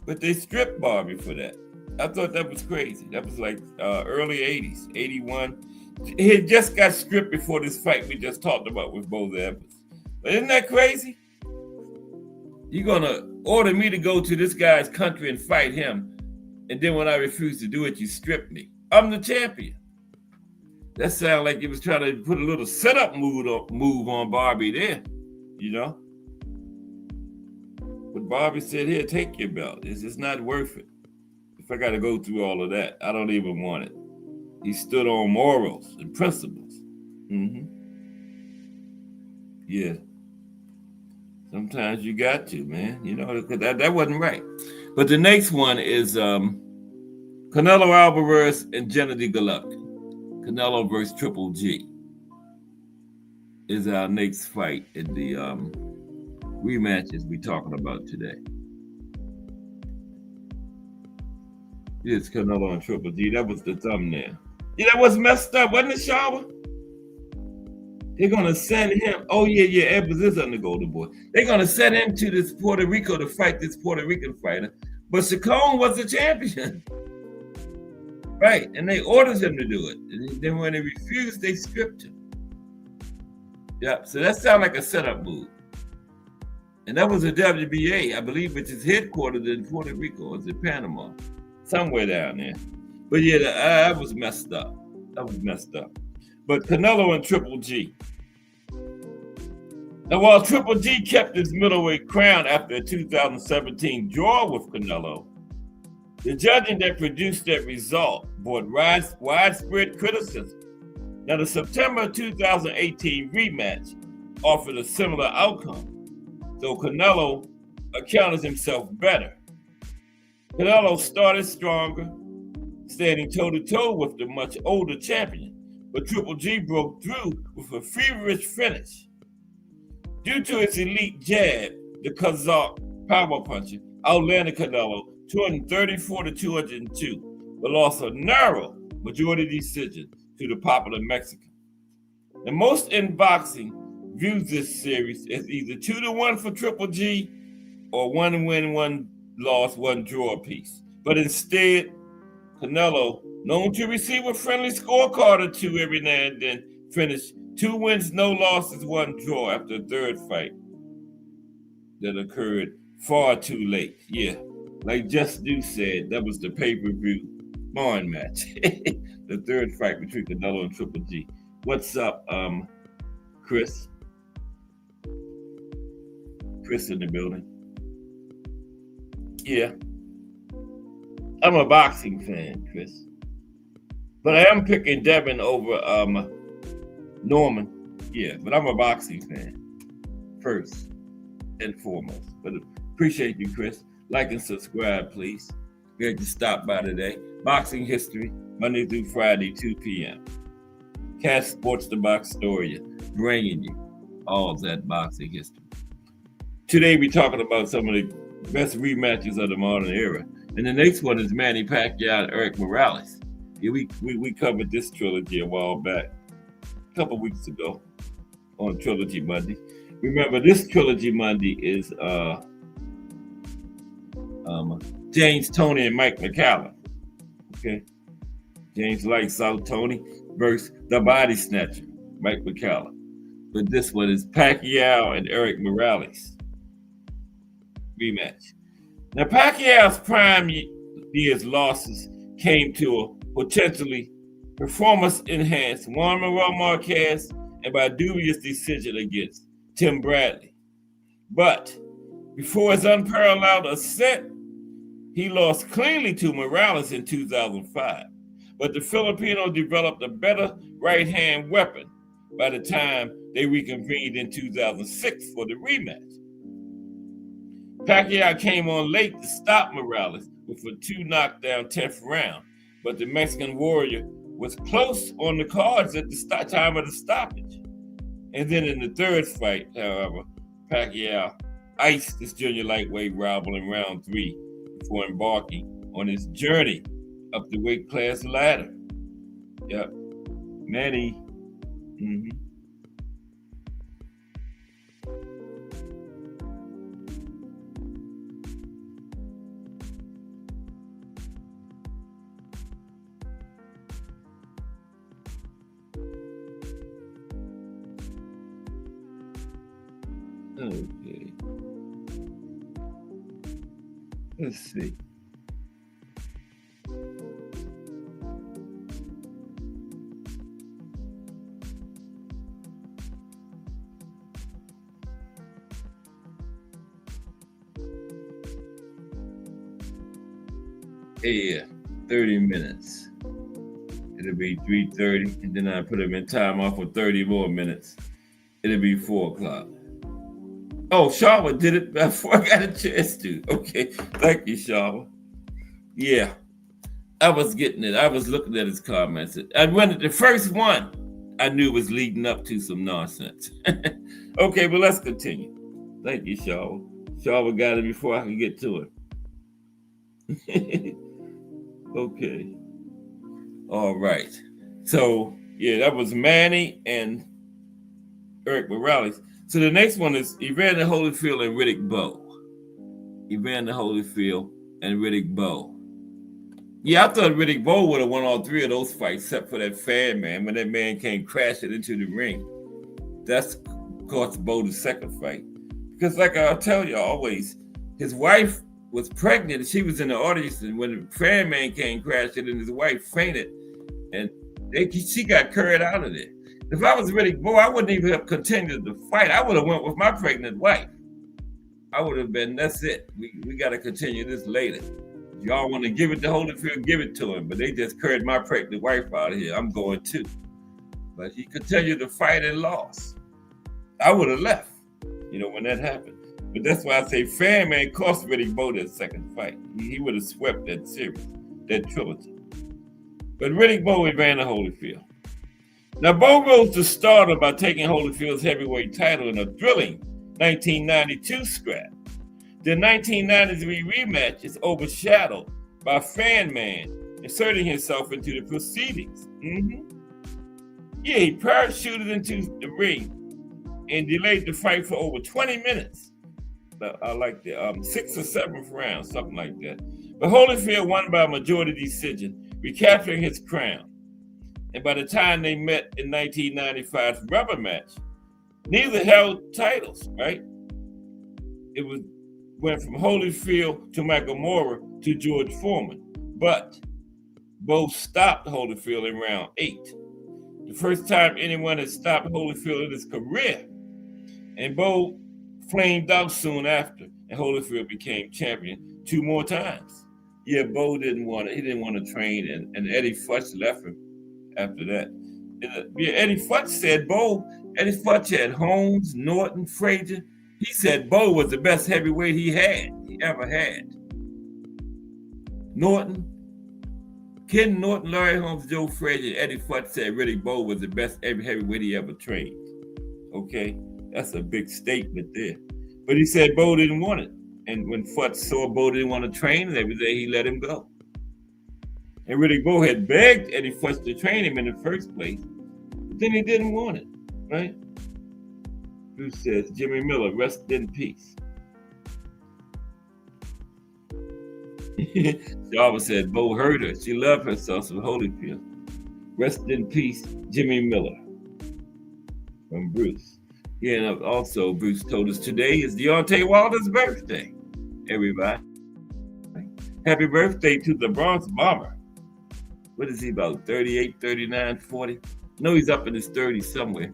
But they stripped Bobby for that. I thought that was crazy. That was like early 80s, 81. He had just got stripped before this fight we just talked about with Botha Edwards. But isn't that crazy? You're going to order me to go to this guy's country and fight him, and then when I refuse to do it, you strip me. I'm the champion. That sounded like he was trying to put a little setup move on Bobby there, you know? But Bobby said, here, take your belt. It's just not worth it. If I got to go through all of that, I don't even want it. He stood on morals and principles. Yeah. Sometimes you got to, man. You know, that wasn't right. But the next one is Canelo Alvarez and Gennady Golovkin. Canelo versus Triple G is our next fight in the rematches we're talking about today. It's Canelo and Triple G. That was the thumbnail. Yeah, that was messed up, wasn't it, Shawa? They're going to send him. Oh, yeah, Edwards is on the Golden Boy. They're going to send him to this Puerto Rico to fight this Puerto Rican fighter. But Shakon was the champion. Right, and they ordered him to do it. And then when he refused, they stripped him. Yeah, so that sounded like a setup move. And that was a WBA, I believe, which is headquartered in Puerto Rico. Or is it Panama? Somewhere down there. But yeah, that was messed up. That was messed up. But Canelo and Triple G. Now, while Triple G kept his middleweight crown after a 2017 draw with Canelo, the judging that produced that result brought widespread criticism. Now, the September 2018 rematch offered a similar outcome, though Canelo accounted himself better. Canelo started stronger, standing toe-to-toe with the much older champion, but Triple G broke through with a feverish finish. Due to his elite jab, the Kazakh power puncher outlanded Canelo 234-202, but lost a narrow majority decision to the popular Mexican. And most in boxing views this series as either 2-1 for Triple G or 1 win, 1 loss, 1 draw piece. But instead, Canelo, known to receive a friendly scorecard or 2 every now and then, finished 2 wins, no losses, 1 draw after a third fight that occurred far too late. Yeah, like Just Do said, that was the pay-per-view barn match. The third fight between Canelo and Triple G. What's up, Chris? Chris in the building. Yeah. I'm a boxing fan, Chris. But I am picking Devin over Norman. Yeah, but I'm a boxing fan first and foremost. But appreciate you, Chris. Like and subscribe, please. Glad you stopped by today. Boxing History, Monday through Friday, 2 p.m. Cash Sports the Box Story, bringing you all that boxing history. Today we're talking about some of the best rematches of the modern era. And the next one is Manny Pacquiao and Eric Morales. Yeah, we covered this trilogy a while back, a couple weeks ago on Trilogy Monday. Remember, this Trilogy Monday is James Toney and Mike McCallum. Okay, James Lights Out Tony versus the Body Snatcher, Mike McCallum. But this one is Pacquiao and Eric Morales rematch. Now, Pacquiao's prime years losses came to a potentially performance-enhanced Juan Manuel Marquez and by dubious decision against Tim Bradley. But before his unparalleled ascent, he lost cleanly to Morales in 2005. But the Filipino developed a better right-hand weapon by the time they reconvened in 2006 for the rematch. Pacquiao came on late to stop Morales with a 2 knockdown 10th round, but the Mexican warrior was close on the cards at the time of the stoppage. And then in the third fight, however, Pacquiao iced this junior lightweight rival in round 3 before embarking on his journey up the weight class ladder. Yep, Manny. Okay. Let's see. Yeah, 30 minutes. It'll be 3:30, and then I put him in time off for 30 more minutes. It'll be 4 o'clock. Oh, Shawa did it before I got a chance to. Okay, thank you, Shawa. Yeah, I was getting it. I was looking at his comments. I went the first one I knew was leading up to some nonsense. Okay, but let's continue. Thank you, Shawa. Shawa got it before I could get to it. Okay. All right. So, yeah, that was Manny and Eric Morales. So the next one is Evander Holyfield and Riddick Bowe. Evander Holyfield and Riddick Bowe. Yeah, I thought Riddick Bowe would have won all 3 of those fights, except for that fan man, when that man came crashing into the ring. That's cost Bowe the second fight. Because like I tell you always, his wife was pregnant and she was in the audience, and when the fan man came crashing and his wife fainted, and she got carried out of there. If I was Riddick Bowe, I wouldn't even have continued the fight. I would have went with my pregnant wife. I would have been, that's it. We got to continue this later. If y'all want to give it to Holyfield, give it to him. But they just carried my pregnant wife out of here. I'm going too. But he continued to fight and lost. I would have left, when that happened. But that's why I say fan man cost Riddick Bowe that second fight. He would have swept that series, that trilogy. But Riddick Bowe, Evander Holyfield. Now, Bowe rose to stardom by taking Holyfield's heavyweight title in a thrilling 1992 scrap. The 1993 rematch is overshadowed by Fan Man inserting himself into the proceedings. Yeah, he parachuted into the ring and delayed the fight for over 20 minutes. I like the 6th or 7th round, something like that. But Holyfield won by a majority decision, recapturing his crown. And by the time they met in 1995's rubber match, neither held titles, right? It went from Holyfield to Nakamura to George Foreman. But Bowe stopped Holyfield in round 8. The first time anyone had stopped Holyfield in his career. And Bowe flamed out soon after, and Holyfield became champion 2 more times. Yeah, Bowe didn't want to. He didn't want to train, and Eddie Futch left him after that. Eddie Futch said Eddie Futch had Holmes, Norton, Frazier. He said Bowe was the best heavyweight he ever had. Ken Norton, Larry Holmes, Joe Frazier, Eddie Futch said Riddick Bowe was the best heavyweight he ever trained. Okay, that's a big statement there. But he said Bowe didn't want it. And when Futch saw Bowe didn't want to train and everything, he let him go. And Riddick Bowe had begged Eddie Futch to train him in the first place, but then he didn't want it, right? Bruce says, Jimmy Miller, rest in peace. Jarvis said, Bowe hurt her. She loved herself some Holyfield. Rest in peace, Jimmy Miller. From Bruce. Yeah, and also Bruce told us today is Deontay Wilder's birthday, everybody. Happy birthday to the Bronx Bomber. What is he, about 38, 39, 40? No, he's up in his 30s somewhere.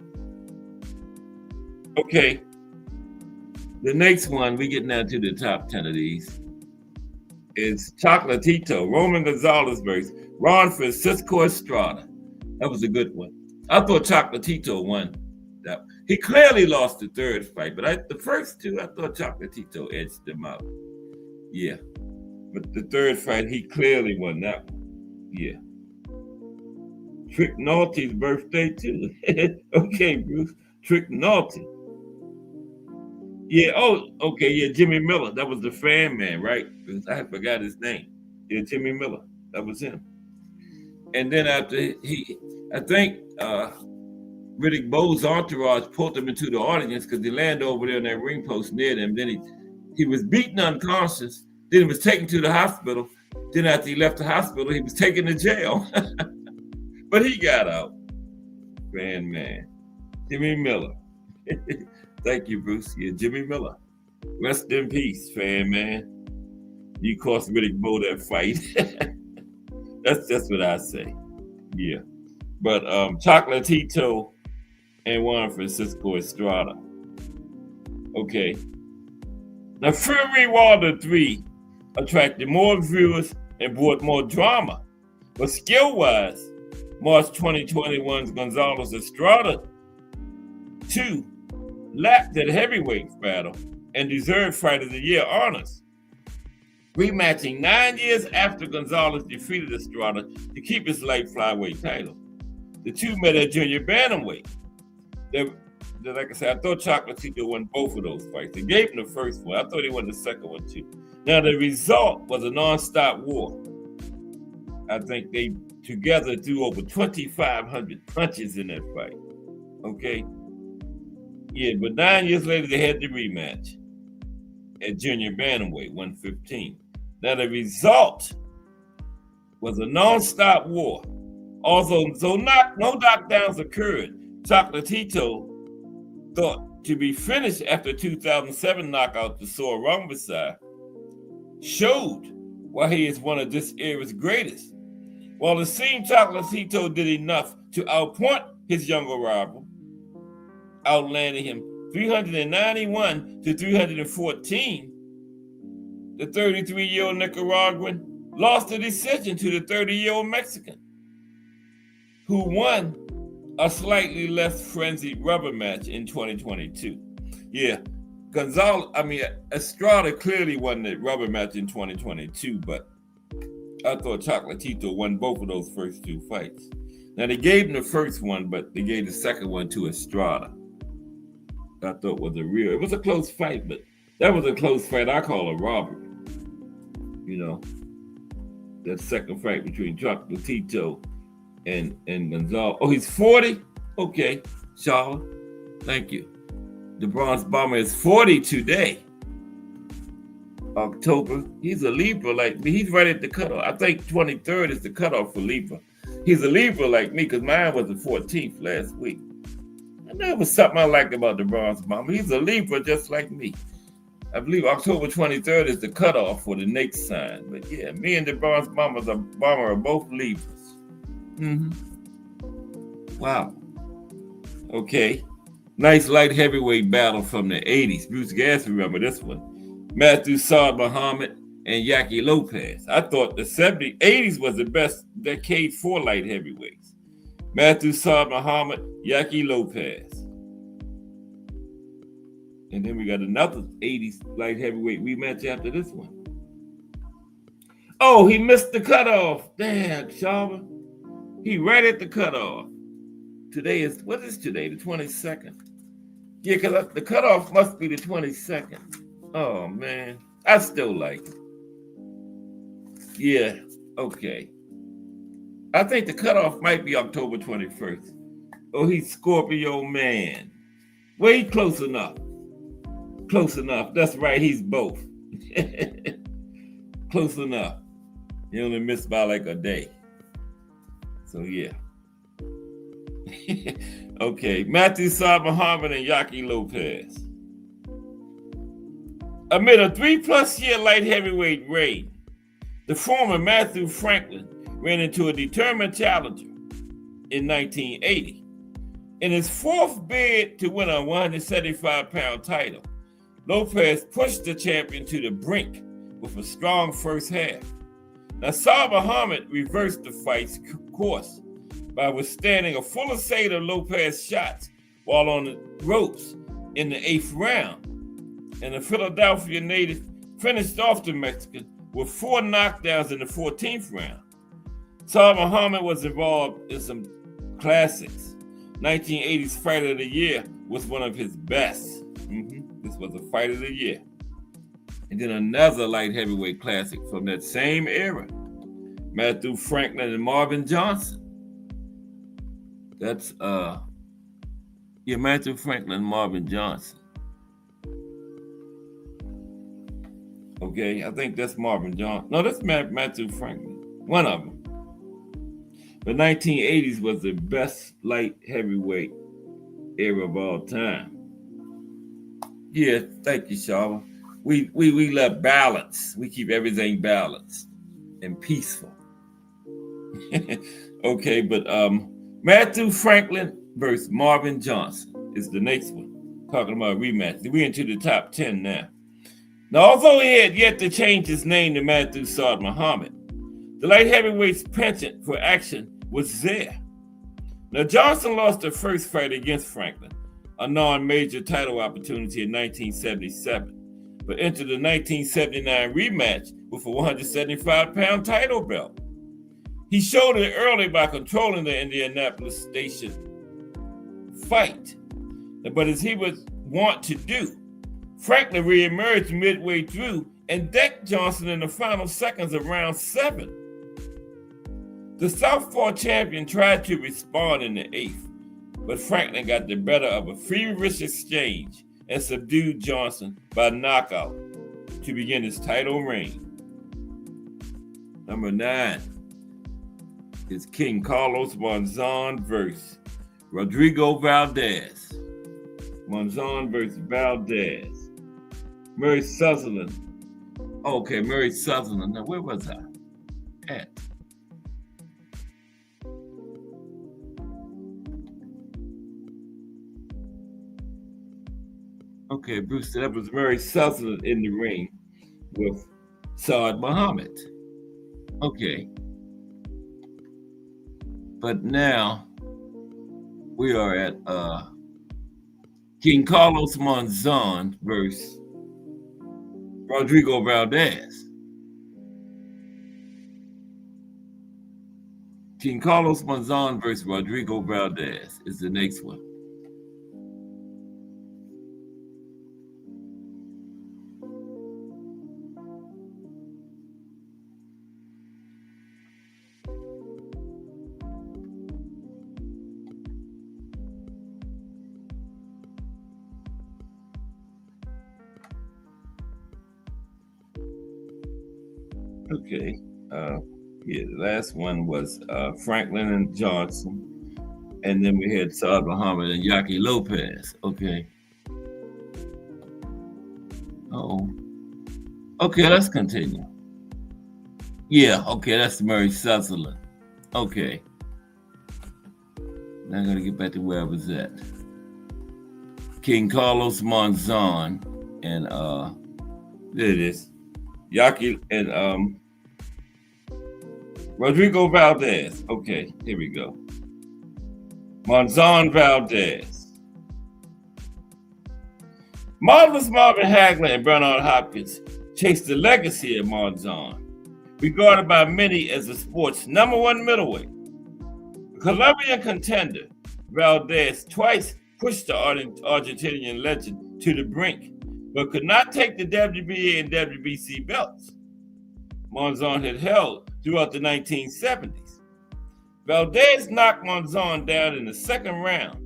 Okay. The next one, we get down to the top 10 of these, is Chocolatito, Roman Gonzalez versus Ron Francisco Estrada. That was a good one. I thought Chocolatito won that. He clearly lost the third fight, but the first two, I thought Chocolatito edged them out. Yeah. But the third fight, he clearly won that one. Yeah. Trick Naughty's birthday, too. Okay, Bruce. Trick Naughty. Yeah, oh, okay, yeah, Jimmy Miller. That was the fan man, right? Because I forgot his name. Yeah, Jimmy Miller. That was him. And then after I think Riddick Bowe's entourage pulled him into the audience because he landed over there in that ring post near them. Then he was beaten unconscious. Then he was taken to the hospital. Then after he left the hospital, he was taken to jail. But he got out. Fan man. Jimmy Miller. Thank you, Bruce. Yeah, Jimmy Miller. Rest in peace, fan man. You cost Riddick Bowe that fight. That's just what I say. Yeah. But Chocolatito and Juan Francisco Estrada. Okay. Now, Fury Wilder 3 attracted more viewers and brought more drama. But skill-wise, March 2021's Gonzalez Estrada 2 lapped at heavyweight battle and deserved Fight of the Year honors. Rematching 9 years after Gonzalez defeated Estrada to keep his light flyweight title. The two met at junior bantamweight. Like I said, I thought Chocolatito won both of those fights. They gave him the first one. I thought he won the second one too. Now the result was a non-stop war. I think they together threw over 2,500 punches in that fight. Okay? Yeah, but 9 years later, they had the rematch at junior bantamweight, 115. Now, the result was a non-stop war. Also, no knockdowns occurred. Chocolatito thought to be finished after 2007 knockout to Saul Rumbasai showed why he is one of this era's greatest. While it seemed Chocolatito did enough to outpoint his younger rival, outlanding him 391 to 314, the 33-year-old Nicaraguan lost the decision to the 30-year-old Mexican, who won a slightly less frenzied rubber match in 2022. Yeah, Estrada clearly won the rubber match in 2022, but I thought Chocolatito won both of those first two fights. Now, they gave him the first one, but they gave the second one to Estrada. I thought it was a close fight, but that was a close fight I call a robbery. You know, that second fight between Chocolatito and Gonzalez. Oh, he's 40? Okay, Charlotte. Thank you. The Bronx Bomber is 40 today. October. He's a Libra like me. He's right at the cutoff. I think 23rd is the cutoff for Libra. He's a Libra like me because mine was the 14th last week. And that was something I liked about the Bronx Bomber. He's a Libra just like me. I believe October 23rd is the cutoff for the next sign. But yeah, me and the Bronx Bomber are both Libras. Wow. Okay. Nice light heavyweight battle from the 80s. Bruce Gass remember this one. Matthew Saad Muhammad and Yaki Lopez. I thought the 80s was the best decade for light heavyweights. Matthew Saad Muhammad, Yaki Lopez. And then we got another 80s light heavyweight rematch after this one. Oh, he missed the cutoff. Damn, Shava. He right at the cutoff. What is today? The 22nd. Yeah, because the cutoff must be the 22nd. Oh, man. I still like it. Yeah, okay. I think the cutoff might be October 21st. Oh, he's Scorpio man. Well, he's close enough. Close enough. That's right, he's both. Close enough. He only missed by like a day. So, yeah. Okay, Matthew Saad Muhammad and Yaki Lopez. Amid a 3+ year light heavyweight reign, The former Matthew Franklin ran into a determined challenger in 1980. In his fourth bid to win a 175-pound title, Lopez pushed the champion to the brink with a strong first half. Now, Saad Muhammad reversed the fight's course by withstanding a full assault of Lopez's shots while on the ropes in the 8th round. And the Philadelphia native finished off the Mexican with 4 knockdowns in the 14th round. Saad Muhammad was involved in some classics. 1980's Fight of the Year was one of his best. This was a Fight of the Year. And then another light heavyweight classic from that same era, Matthew Franklin and Marvin Johnson. That's Matthew Franklin and Marvin Johnson. Okay, I think that's Marvin Johnson. No, that's Matthew Franklin. One of them. The 1980s was the best light heavyweight era of all time. Yeah, thank you, Shaw. We love balance. We keep everything balanced and peaceful. Okay, but Matthew Franklin versus Marvin Johnson is the next one. Talking about rematch. We're into the top 10 now. Now, although he had yet to change his name to Matthew Saad Muhammad, the light heavyweight's penchant for action was there. Now, Johnson lost the first fight against Franklin, a non-major title opportunity in 1977, but entered the 1979 rematch with a 175-pound title belt. He showed it early by controlling the Indianapolis Station fight, but as he was wont to do, Franklin reemerged midway through and decked Johnson in the final seconds of round 7. The Southpaw champion tried to respond in the 8th, but Franklin got the better of a feverish exchange and subdued Johnson by knockout to begin his title reign. Number 9 is King Carlos Monzon versus Rodrigo Valdez. Monzon versus Valdez. Murray Sutherland. Okay, Murray Sutherland. Now, where was I at? Okay, Bruce, that was Murray Sutherland in the ring with Saad Muhammad. Okay. But now we are at King Carlos Monzon versus Rodrigo Valdez. King Carlos Monzon versus Rodrigo Valdez is the next one. Okay. The last one was Franklin and Johnson. And then we had Saad Muhammad and Yaki Lopez. Okay. Okay, let's continue. Yeah, okay, that's Murray Sutherland. Okay. Now I gotta get back to where I was at. King Carlos Monzon and there it is. Yaki and Rodrigo Valdez. Okay, here we go. Monzon Valdez. Marvelous Marvin Hagler and Bernard Hopkins chased the legacy of Monzon, regarded by many as the sport's #1 middleweight. Colombian contender, Valdez twice pushed the Argentinian legend to the brink, but could not take the WBA and WBC belts Monzon had held throughout the 1970s. Valdez knocked Monzon down in the second round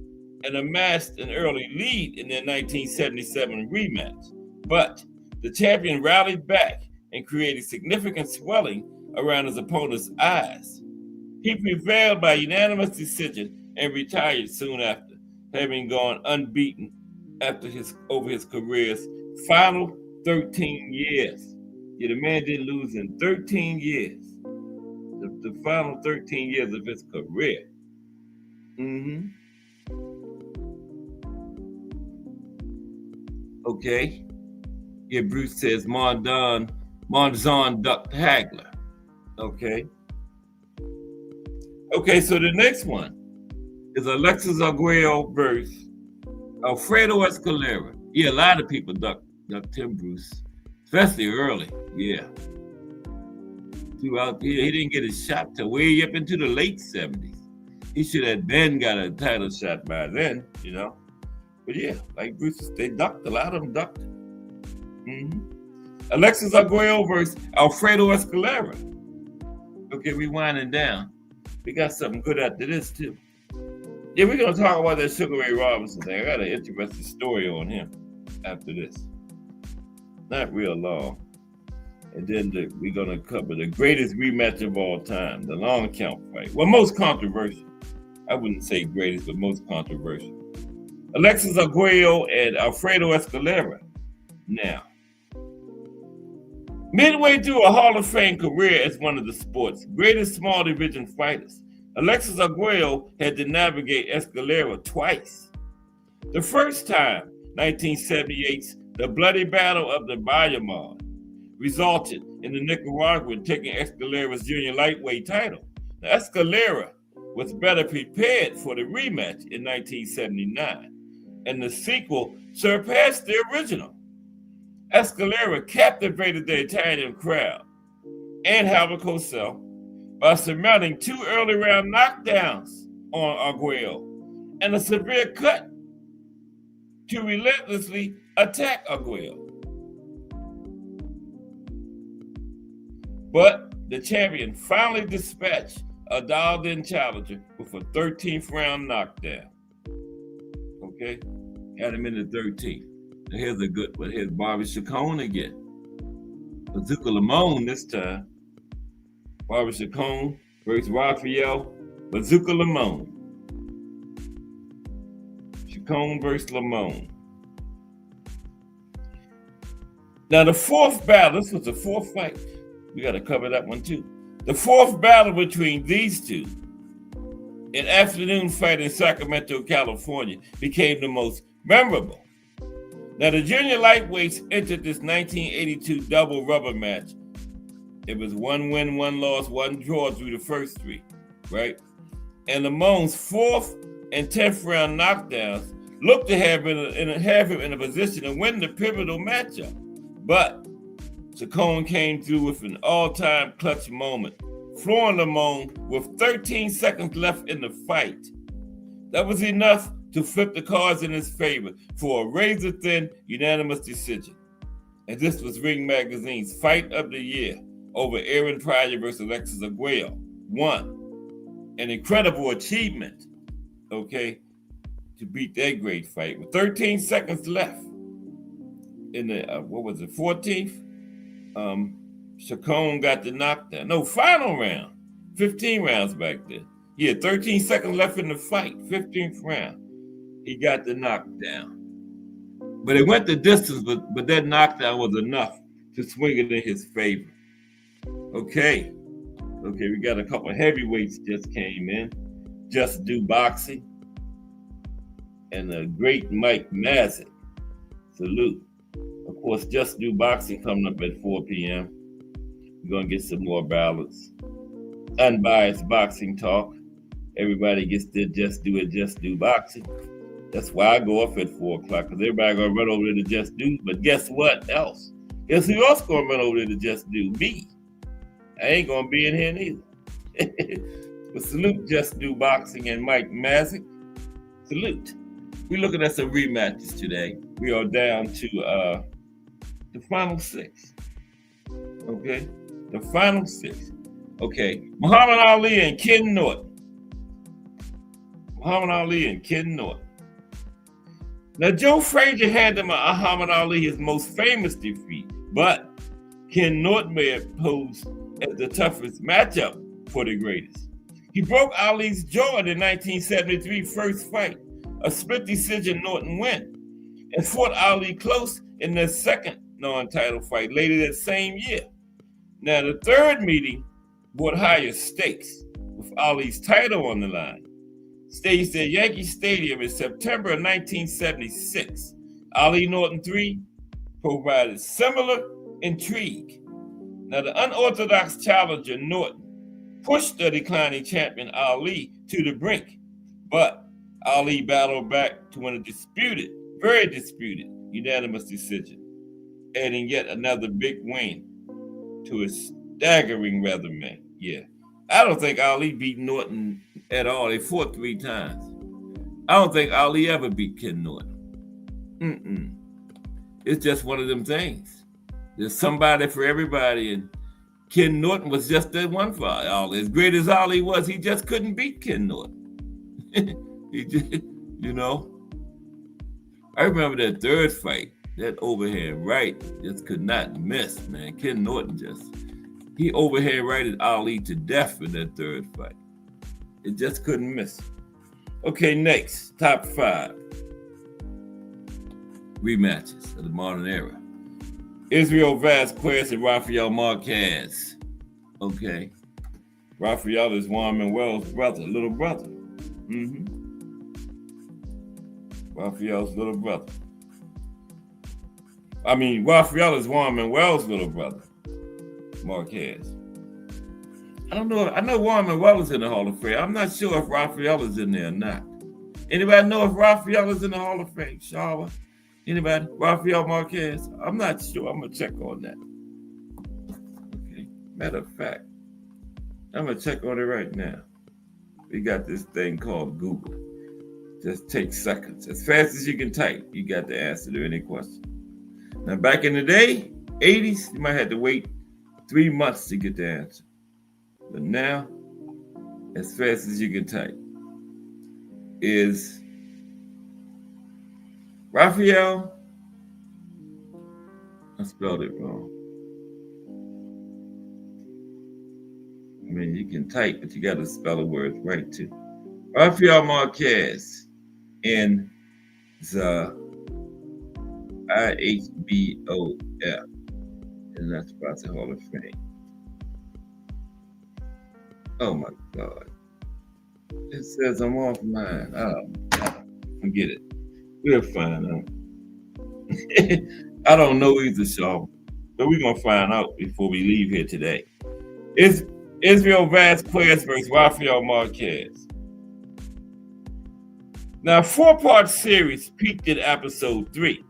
and amassed an early lead in their 1977 rematch, but the champion rallied back and created significant swelling around his opponent's eyes. He prevailed by unanimous decision and retired soon after, having gone unbeaten over his career's final 13 years. Yeah, the man didn't lose in 13 years. The final 13 years of his career. Mm-hmm. Okay. Yeah, Bruce says Monzon ducked Hagler. Okay. Okay, so the next one is Alexis Arguello versus Alfredo Escalera. Yeah, a lot of people ducked Tim Bruce, especially early. Yeah. Throughout, he didn't get his shot till way up into the late 70s. He should have been got a title shot by then, you know. But yeah, like Bruce, they ducked. A lot of them ducked. Mm-hmm. Alexis Arguello versus Alfredo Escalera. Okay, we winding down. We got something good after this too. Yeah, we're gonna talk about that Sugar Ray Robinson thing. I got an interesting story on him after this. Not real long. And then we're gonna cover the greatest rematch of all time, the long count fight. Well, most controversial. I wouldn't say greatest, but most controversial. Alexis Arguello and Alfredo Escalera. Now, midway through a Hall of Fame career as one of the sport's greatest small division fighters, Alexis Arguello had to navigate Escalera twice. The first time, 1978's The Bloody Battle of the Bayamon, resulted in the Nicaraguan taking Escalera's junior lightweight title. Now, Escalera was better prepared for the rematch in 1979, and the sequel surpassed the original. Escalera captivated the Italian crowd and Howard Cosell by surmounting 2 early round knockdowns on Arguello and a severe cut to relentlessly attack Arguello. But the champion finally dispatched a dialed-in challenger with a 13th round knockdown. Okay, had him in the 13th. Now here's a good one. Here's Bobby Chacon again. Bazooka Limon this time. Bobby Chacon versus Rafael Bazooka Limon. Chacon versus Limon. Now the fourth battle, this was the fourth fight. We got to cover that one too. The fourth battle between these two, an afternoon fight in Sacramento, California, became the most memorable. Now the junior lightweights entered this 1982 double rubber match. It was 1 win, 1 loss, 1 draw through the first 3, right? And Limon's 4th and 10th round knockdowns looked to have him in a position to win the pivotal matchup. But Chacon came through with an all-time clutch moment, flooring Limon with 13 seconds left in the fight. That was enough to flip the cards in his favor for a razor-thin unanimous decision. And this was Ring Magazine's Fight of the Year over Aaron Pryor versus Alexis Arguello. 1. An incredible achievement, okay, to beat that great fight. With 13 seconds left in the, 14th? Chacon got the knockdown. No, final round. 15 rounds back then. He had 13 seconds left in the fight. 15th round. He got the knockdown. But it went the distance, but that knockdown was enough to swing it in his favor. Okay, we got a couple of heavyweights just came in. Just Do Boxing and the great Mike Mazik. Salute. Of course, Just Do Boxing coming up at 4 p.m. We're going to get some more ballots. Unbiased boxing talk. Everybody gets to Just Do Boxing. That's why I go up at 4 o'clock, because everybody going to run over there to Just Do. But guess what else? Guess who else going to run over there to Just Do? Me. I ain't going to be in here neither. But salute Just Do Boxing and Mike Mazik. Salute. We're looking at some rematches today. We are down to the final 6. Okay? The final 6. Okay. Muhammad Ali and Ken Norton. Muhammad Ali and Ken Norton. Now, Joe Frazier handed Muhammad Ali his most famous defeat, but Ken Norton may have posed as the toughest matchup for the greatest. He broke Ali's jaw in the 1973 first fight, a split decision Norton win, and fought Ali close in the second non-title fight later that same year. Now, the third meeting brought higher stakes, with Ali's title on the line. Staged at Yankee Stadium in September of 1976, Ali Norton III provided similar intrigue. Now, the unorthodox challenger Norton pushed the declining champion Ali to the brink, but Ali battled back to win a very disputed, unanimous decision, adding yet another big win to his staggering resume. Yeah. I don't think Ali beat Norton at all. They fought 3 times. I don't think Ali ever beat Ken Norton. It's just one of them things. There's somebody for everybody, and Ken Norton was just that one for Ali. As great as Ali was, he just couldn't beat Ken Norton. He just, I remember that third fight, that overhand right just could not miss, man. Ken Norton he overhand righted Ali to death in that third fight. It just couldn't miss. Okay, next, top 5 rematches of the modern era. Israel Vasquez and Rafael Marquez. Okay. Rafael is Juan Manuel's little brother. Rafael's little brother. Rafael is Juan Manuel's little brother, Marquez. I don't know. I know Juan Manuel is in the Hall of Fame. I'm not sure if Rafael is in there or not. Anybody know if Rafael is in the Hall of Fame? Shawa? Anybody? Rafael Marquez? I'm not sure. I'm going to check on that. Okay. Matter of fact, I'm going to check on it right now. We got this thing called Google. Just take seconds. As fast as you can type, you got the answer to any question. Now, back in the day, 80s, you might have to wait 3 months to get the answer. But now, as fast as you can type, is Rafael. I spelled it wrong. You can type, but you got to spell the words right too. Rafael Marquez in the IHBOF, and that's about the Hall of Fame. Oh my God. It says I'm off mine. Forget it. We'll find out. I don't know either, Shaw, but we're going to find out before we leave here today. It's Israel Vasquez versus Rafael Marquez. Now, a 4-part series peaked at episode 3.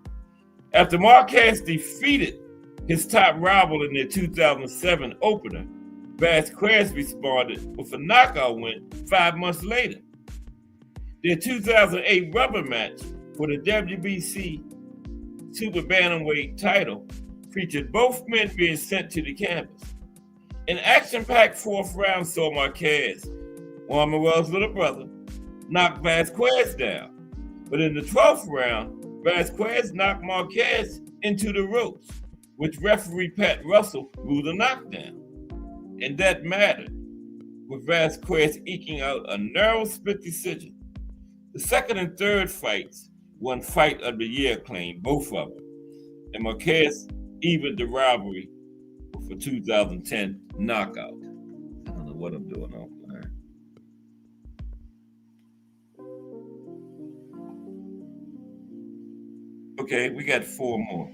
After Marquez defeated his top rival in their 2007 opener, Vasquez responded with a knockout win 5 months later. Their 2008 rubber match for the WBC Super Bantamweight title featured both men being sent to the canvas. An action-packed 4th round saw Marquez, Juan Manuel's little brother, knock Vasquez down. But in the 12th round, Vasquez knocked Marquez into the ropes, which referee Pat Russell ruled a knockdown. And that mattered, with Vasquez eking out a narrow split decision. The second and third fights won Fight of the Year claim, both of them. And Marquez evened the rivalry with a 2010 knockout. I don't know what I'm doing offline. Okay, we got 4 more.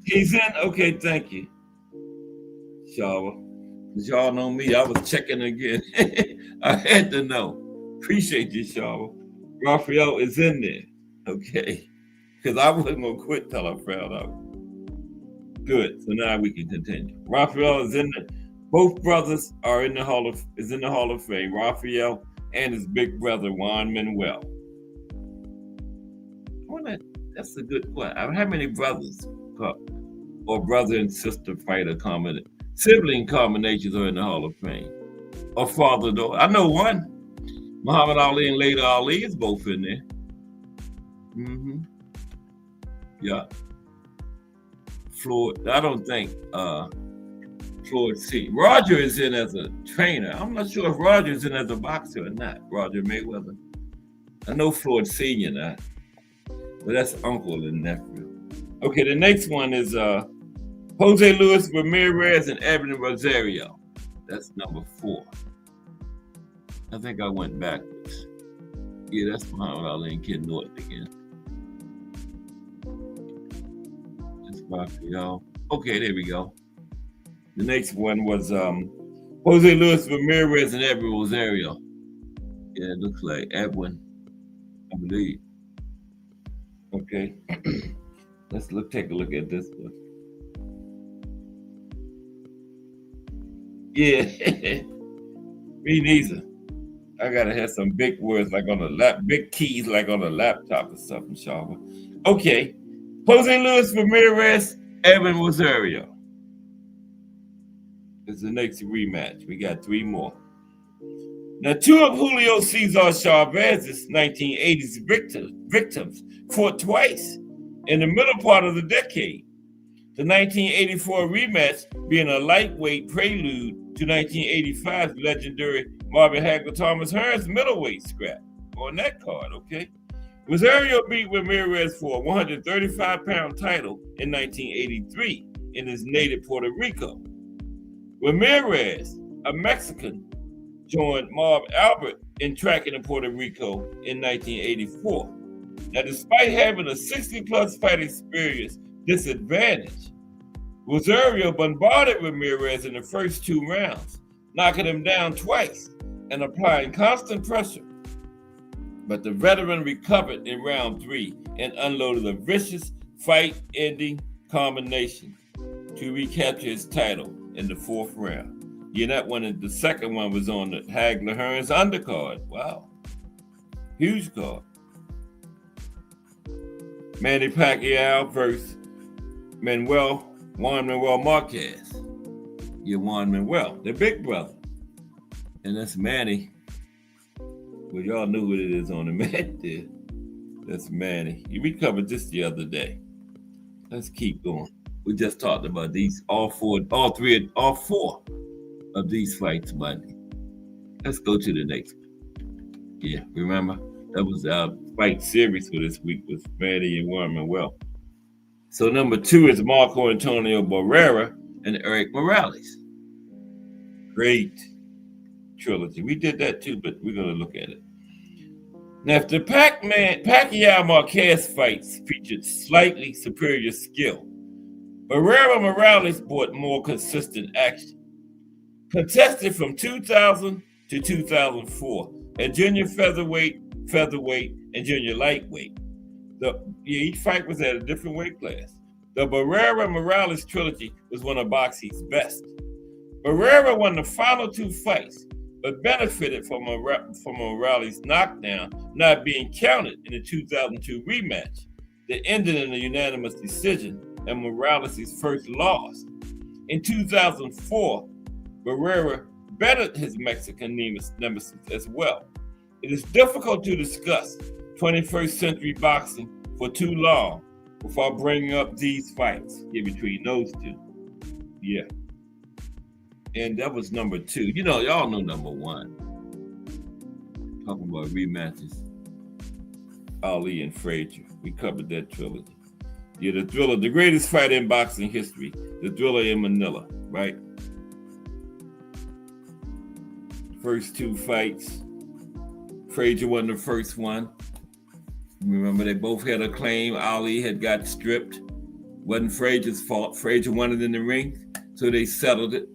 He's in? Okay, thank you, Shawa. Because y'all know me, I was checking again. I had to know. Appreciate you, Shawa. Rafael is in there. Okay. Because I wasn't going to quit till I found out. Good. So now we can continue. Rafael is in there. Both brothers are in the Hall of Fame. Rafael and his big brother, Juan Manuel. That's a good question. How many brothers or brother and sister fighter sibling combinations are in the Hall of Fame? Or father, though? I know one. Muhammad Ali and later Ali is both in there. Yeah. Floyd, I don't think Floyd C. Roger is in as a trainer. I'm not sure if Roger is in as a boxer or not. Roger Mayweather. I know Floyd Sr. not. But that's uncle and nephew. Okay, the next one is Jose Luis Ramirez and Evan Rosario. That's number 4. I think I went backwards. Yeah, that's Muhammad Ali and Kid Norton again. That's Rafael. Okay, there we go. The next one was Jose Luis Ramirez and Edwin Rosario. Yeah, it looks like Edwin, I believe. Okay. Let's take a look at this one. Yeah. Me neither. I gotta have some big words like on a big keys like on a laptop or something, Sharma. Okay. Jose Luis Ramirez, Edwin Rosario. It's the next rematch. We got 3 more. Now, 2 of Julio Cesar Chavez's 1980s victims fought twice in the middle part of the decade. The 1984 rematch being a lightweight prelude to 1985's legendary Marvin Hagler Thomas Hearns middleweight scrap on that card, okay? Rosario beat Ramirez for a 135-pound title in 1983 in his native Puerto Rico. Ramirez, a Mexican, joined Marv Albert in tracking in Puerto Rico in 1984. Now, despite having a 60-plus fight experience disadvantage, Rosario bombarded Ramirez in the first 2 rounds, knocking him down twice and applying constant pressure. But the veteran recovered in round 3 and unloaded a vicious fight-ending combination to recapture his title in the 4th round. Yeah, that one, the second one was on the Hagler Hearns undercard. Wow. Huge card. Manny Pacquiao versus Juan Manuel Marquez. Yeah, Juan Manuel, the big brother. And that's Manny. Well, y'all knew what it is on the mat there. That's Manny. We covered this the other day. Let's keep going. We just talked about these, all 4 of these fights Monday. Let's go to the next one. Yeah, remember? That was our fight series for this week with Manny and Juan Manuel. So number 2 is Marco Antonio Barrera and Eric Morales. Great trilogy. We did that too, but we're going to look at it. Now, if the Pacquiao Marquez fights featured slightly superior skill, Barrera Morales brought more consistent action. Contested from 2000 to 2004 at junior featherweight, and junior lightweight. Each fight was at a different weight class. The Barrera Morales trilogy was one of boxing's best. Barrera won the final 2 fights, but benefited from Morales' knockdown not being counted in the 2002 rematch that ended in a unanimous decision and Morales' first loss. In 2004, Barrera bettered his Mexican nemesis as well. It is difficult to discuss 21st century boxing for too long before bringing up these fights here between those 2. Yeah. And that was number 2. You know, y'all know number 1. Talking about rematches. Ali and Frazier. We covered that trilogy. Yeah, the Thriller, the greatest fight in boxing history. The Thriller in Manila, right? First 2 fights. Frazier won the first one. Remember, they both had a claim. Ali had got stripped. Wasn't Frazier's fault. Frazier won it in the ring, so they settled it.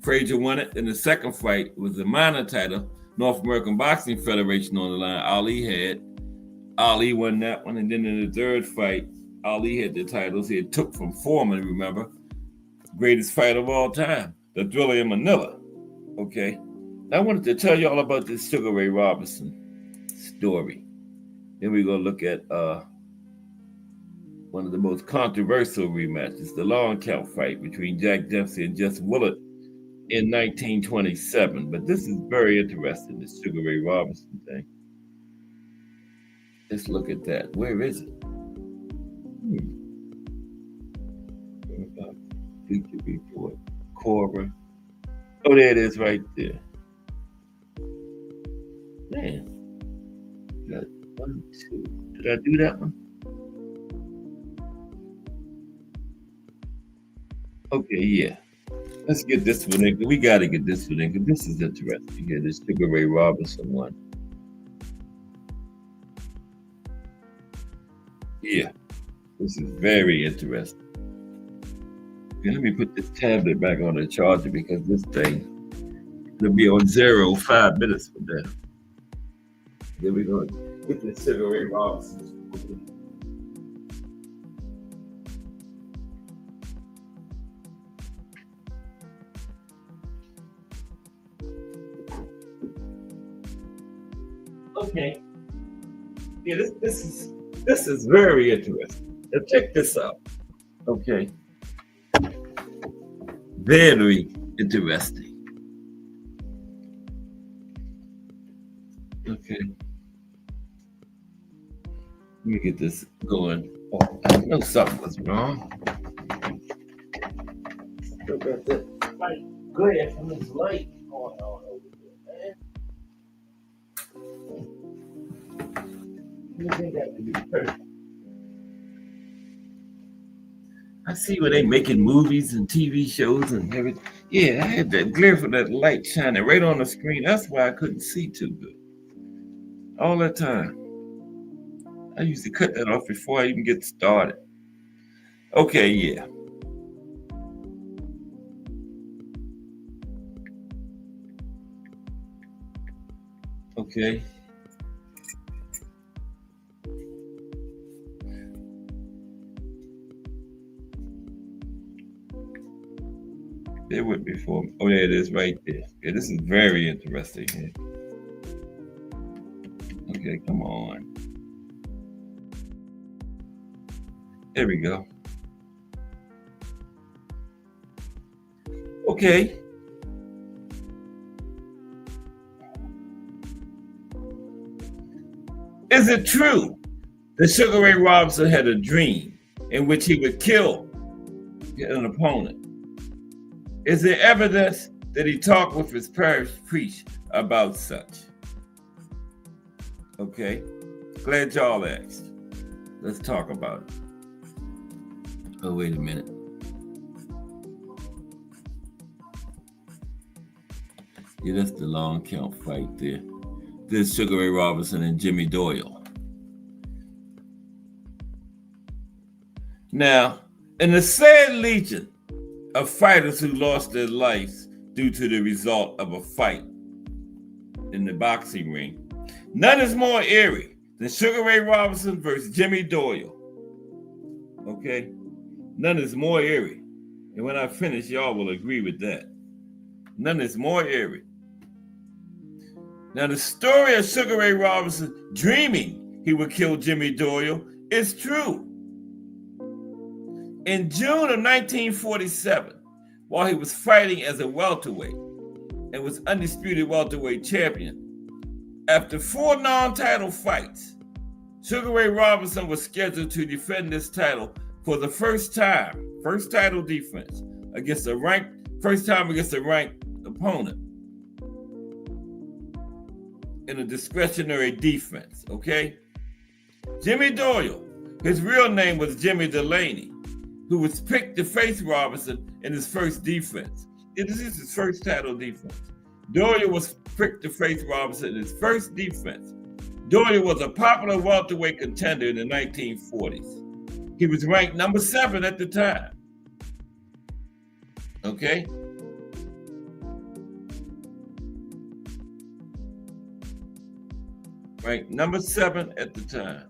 Frazier won it. In the second fight was the minor title, North American Boxing Federation on the line. Ali won that one, and then in the third fight, Ali had the titles. He had took from Foreman, remember? Greatest fight of all time, the Thriller in Manila. Okay. I wanted to tell you all about this Sugar Ray Robinson story. Then we're going to look at one of the most controversial rematches, the long count fight between Jack Dempsey and Jess Willard in 1927. But this is very interesting, this Sugar Ray Robinson thing. Let's look at that. Where is it? Feature report. Cobra. Oh, there it is right there. Man. Got 1, 2. Did I do that one? Okay, yeah. Let's get this one in. We got to get this one in because this is interesting here. This Sugar Ray Robinson one. Yeah, this is very interesting. Okay, let me put this tablet back on the charger because this thing will be on 5 minutes from now. Then we're going to get this Sugar Ray Robinson. Okay. Yeah, this is very interesting. Now check this out. Okay. Very interesting. Okay. Let me get this going. Oh, I know something was wrong. Look at that light glare from this light going on over there, man. You think that would be perfect? I see where they making movies and TV shows and everything. Yeah, I had that glare from that light shining right on the screen. That's why I couldn't see too good. All that time. I used to cut that off before I even get started. Okay, yeah. Okay. Bear with me for me. Oh, there it is right there. Yeah, this is very interesting here. Okay, come on. There we go. Okay. Is it true that Sugar Ray Robinson had a dream in which he would kill an opponent? Is there evidence that he talked with his parish priest about such? Okay, glad y'all asked. Let's talk about it. Oh, wait a minute. Yeah, that's the long count fight there. This is Sugar Ray Robinson and Jimmy Doyle. Now, in the sad legion of fighters who lost their lives due to the result of a fight in the boxing ring, none is more eerie than Sugar Ray Robinson versus Jimmy Doyle. Okay? None is more eerie. And when I finish, y'all will agree with that. None is more eerie. Now, the story of Sugar Ray Robinson dreaming he would kill Jimmy Doyle is true. In June of 1947, while he was fighting as a welterweight and was undisputed welterweight champion, after 4 non-title fights, Sugar Ray Robinson was scheduled to defend this title for the first title defense against a ranked opponent in a discretionary defense, okay? Jimmy Doyle, his real name was Jimmy Delaney, who was picked to face Robinson in his first defense. This is his first title defense. Doyle was picked to face Robinson in his first defense. Doyle was a popular welterweight contender in the 1940s. He was ranked number 7 at the time. Okay? Ranked number 7 at the time.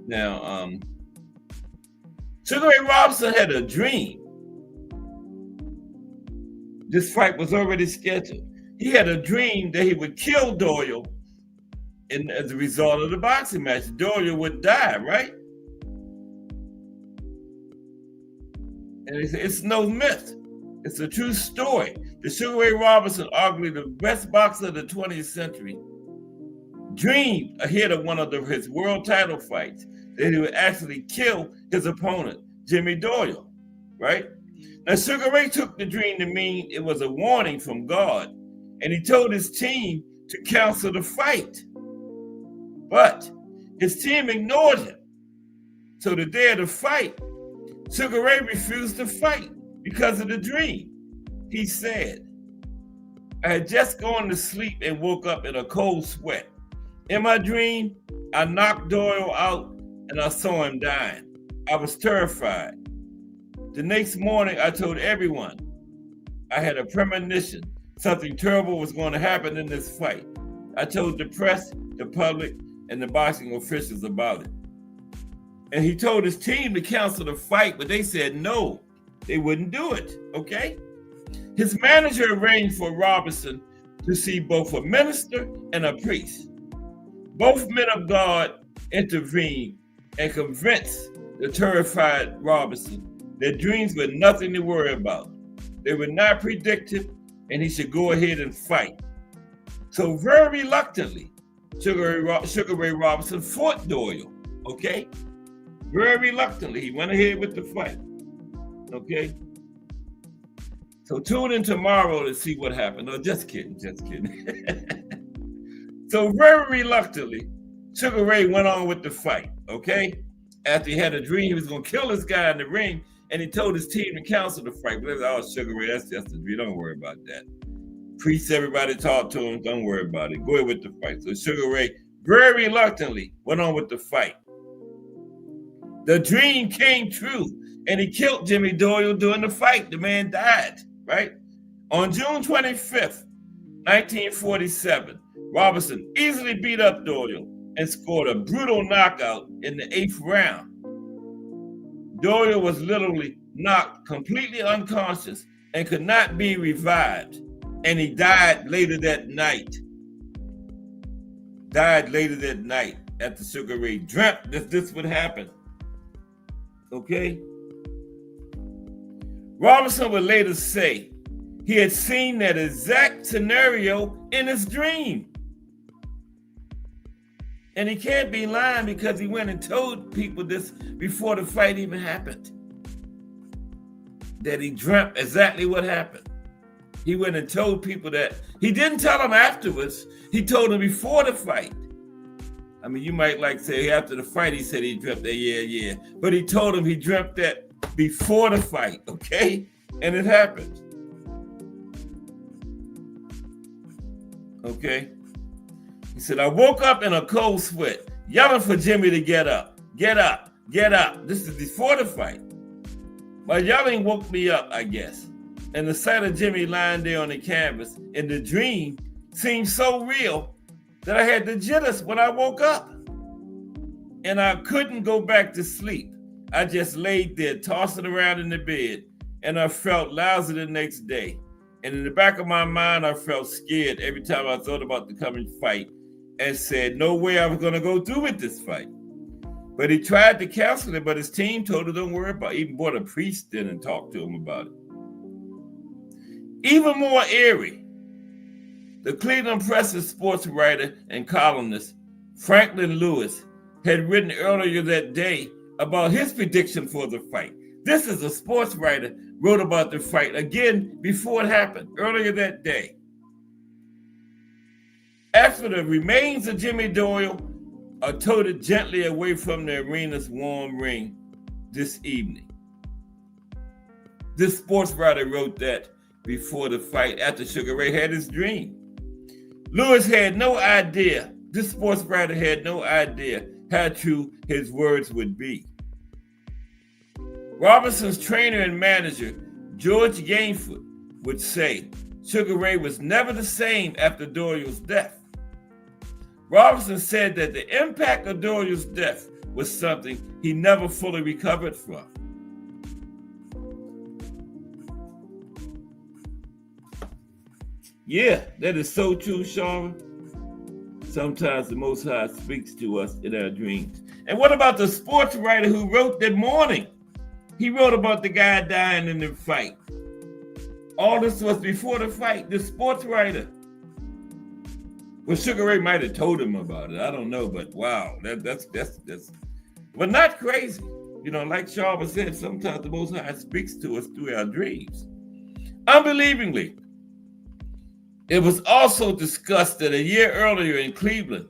Now, Sugar Ray Robinson had a dream. This fight was already scheduled. He had a dream that he would kill Doyle as a result of the boxing match. Doyle would die, right? And it's no myth. It's a true story. The Sugar Ray Robinson, arguably the best boxer of the 20th century, dreamed ahead of one of his world title fights that he would actually kill his opponent, Jimmy Doyle, right? Now, Sugar Ray took the dream to mean it was a warning from God, and he told his team to cancel the fight. But his team ignored him. So the day of the fight, Sugar Ray refused to fight because of the dream. He said, I had just gone to sleep and woke up in a cold sweat. In my dream, I knocked Doyle out and I saw him dying. I was terrified. The next morning, I told everyone I had a premonition. Something terrible was going to happen in this fight. I told the press, the public, and the boxing officials about it. And he told his team to cancel the fight, but they said no, they wouldn't do it, okay? His manager arranged for Robinson to see both a minister and a priest. Both men of God intervened and convinced the terrified Robinson that dreams were nothing to worry about. They were not predictive, and he should go ahead and fight. So very reluctantly, Sugar Ray Robinson fought Doyle, okay? Very reluctantly, he went ahead with the fight, okay? So tune in tomorrow to see what happened. No, just kidding, just kidding. So very reluctantly, Sugar Ray went on with the fight, okay? After he had a dream, he was gonna kill this guy in the ring, and he told his team to cancel the fight. But they was, oh, Sugar Ray, that's just a dream, don't worry about that. Priests, everybody talked to him, don't worry about it. Go ahead with the fight. So Sugar Ray very reluctantly went on with the fight. The dream came true, and he killed Jimmy Doyle during the fight. The man died, right? On June 25th, 1947, Robinson easily beat up Doyle and scored a brutal knockout in the 8th round. Doyle was literally knocked completely unconscious and could not be revived, and he died later that night. After Sugar Ray dreamt that this would happen. Okay? Robinson would later say he had seen that exact scenario in his dream. And he can't be lying because he went and told people this before the fight even happened. That he dreamt exactly what happened. He went and told people that. He didn't tell them afterwards. He told them before the fight. I mean, you might like say after the fight, he said he dreamt that, yeah. But he told him he dreamt that before the fight, okay? And it happened. Okay? He said, I woke up in a cold sweat, yelling for Jimmy to get up. Get up, get up. This is before the fight. My yelling woke me up, I guess. And the sight of Jimmy lying there on the canvas in the dream seemed so real that I had the jitters when I woke up. And I couldn't go back to sleep. I just laid there tossing around in the bed, and I felt lousy the next day. And in the back of my mind, I felt scared every time I thought about the coming fight and said, no way I was going to go through with this fight. But he tried to cancel it, but his team told him, don't worry about it. Even brought a priest in and talked to him about it. Even more eerie, the Cleveland Press's sports writer and columnist, Franklin Lewis, had written earlier that day about his prediction for the fight. This is a sports writer wrote about the fight again before it happened, earlier that day. After the remains of Jimmy Doyle are toted gently away from the arena's warm ring this evening. This sports writer wrote that before the fight, after Sugar Ray had his dream. Lewis had no idea, this sports writer had no idea how true his words would be. Robinson's trainer and manager, George Gainford, would say Sugar Ray was never the same after Doyle's death. Robinson said that the impact of Doyle's death was something he never fully recovered from. Yeah, that is so true, Sean. Sometimes the Most High speaks to us in our dreams. And what about the sports writer who wrote that morning? He wrote about the guy dying in the fight. All this was before the fight, the sports writer. Well, Sugar Ray might have told him about it. I don't know, but wow, that's but not crazy. You know, like Sharma said, sometimes the Most High speaks to us through our dreams. Unbelievingly, It was also discussed that a year earlier in Cleveland,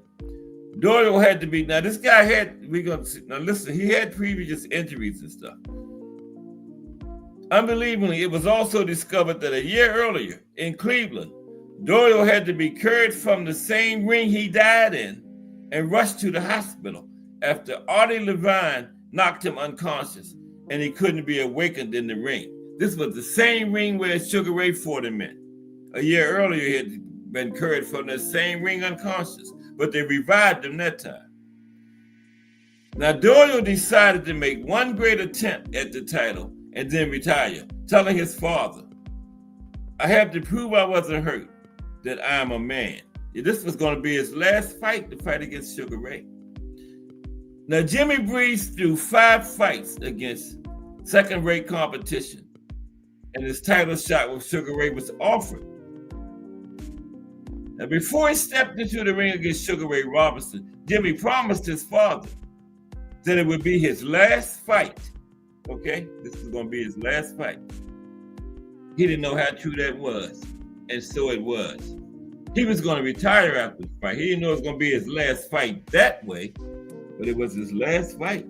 Doyle had to be, now this guy had, now listen, he had previous injuries and stuff. Unbelievably, it was also discovered that a year earlier in Cleveland, Doyle had to be carried from the same ring he died in and rushed to the hospital after Artie Levine knocked him unconscious and he couldn't be awakened in the ring. This was the same ring where Sugar Ray fought him in. A year earlier, he had been carried from the same ring unconscious, but they revived him that time. Now, Doyle decided to make one great attempt at the title and then retire, telling his father, "I have to prove I wasn't hurt, that I'm a man." This was going to be his last fight, to fight against Sugar Ray. Now, Jimmy breezed through 5 fights against second-rate competition, and his title shot with Sugar Ray was offered. Now, before he stepped into the ring against Sugar Ray Robinson, Jimmy promised his father that it would be his last fight. Okay, this is going to be his last fight. He didn't know how true that was, and so it was. He was going to retire after the fight. He didn't know it was going to be his last fight that way, but it was his last fight.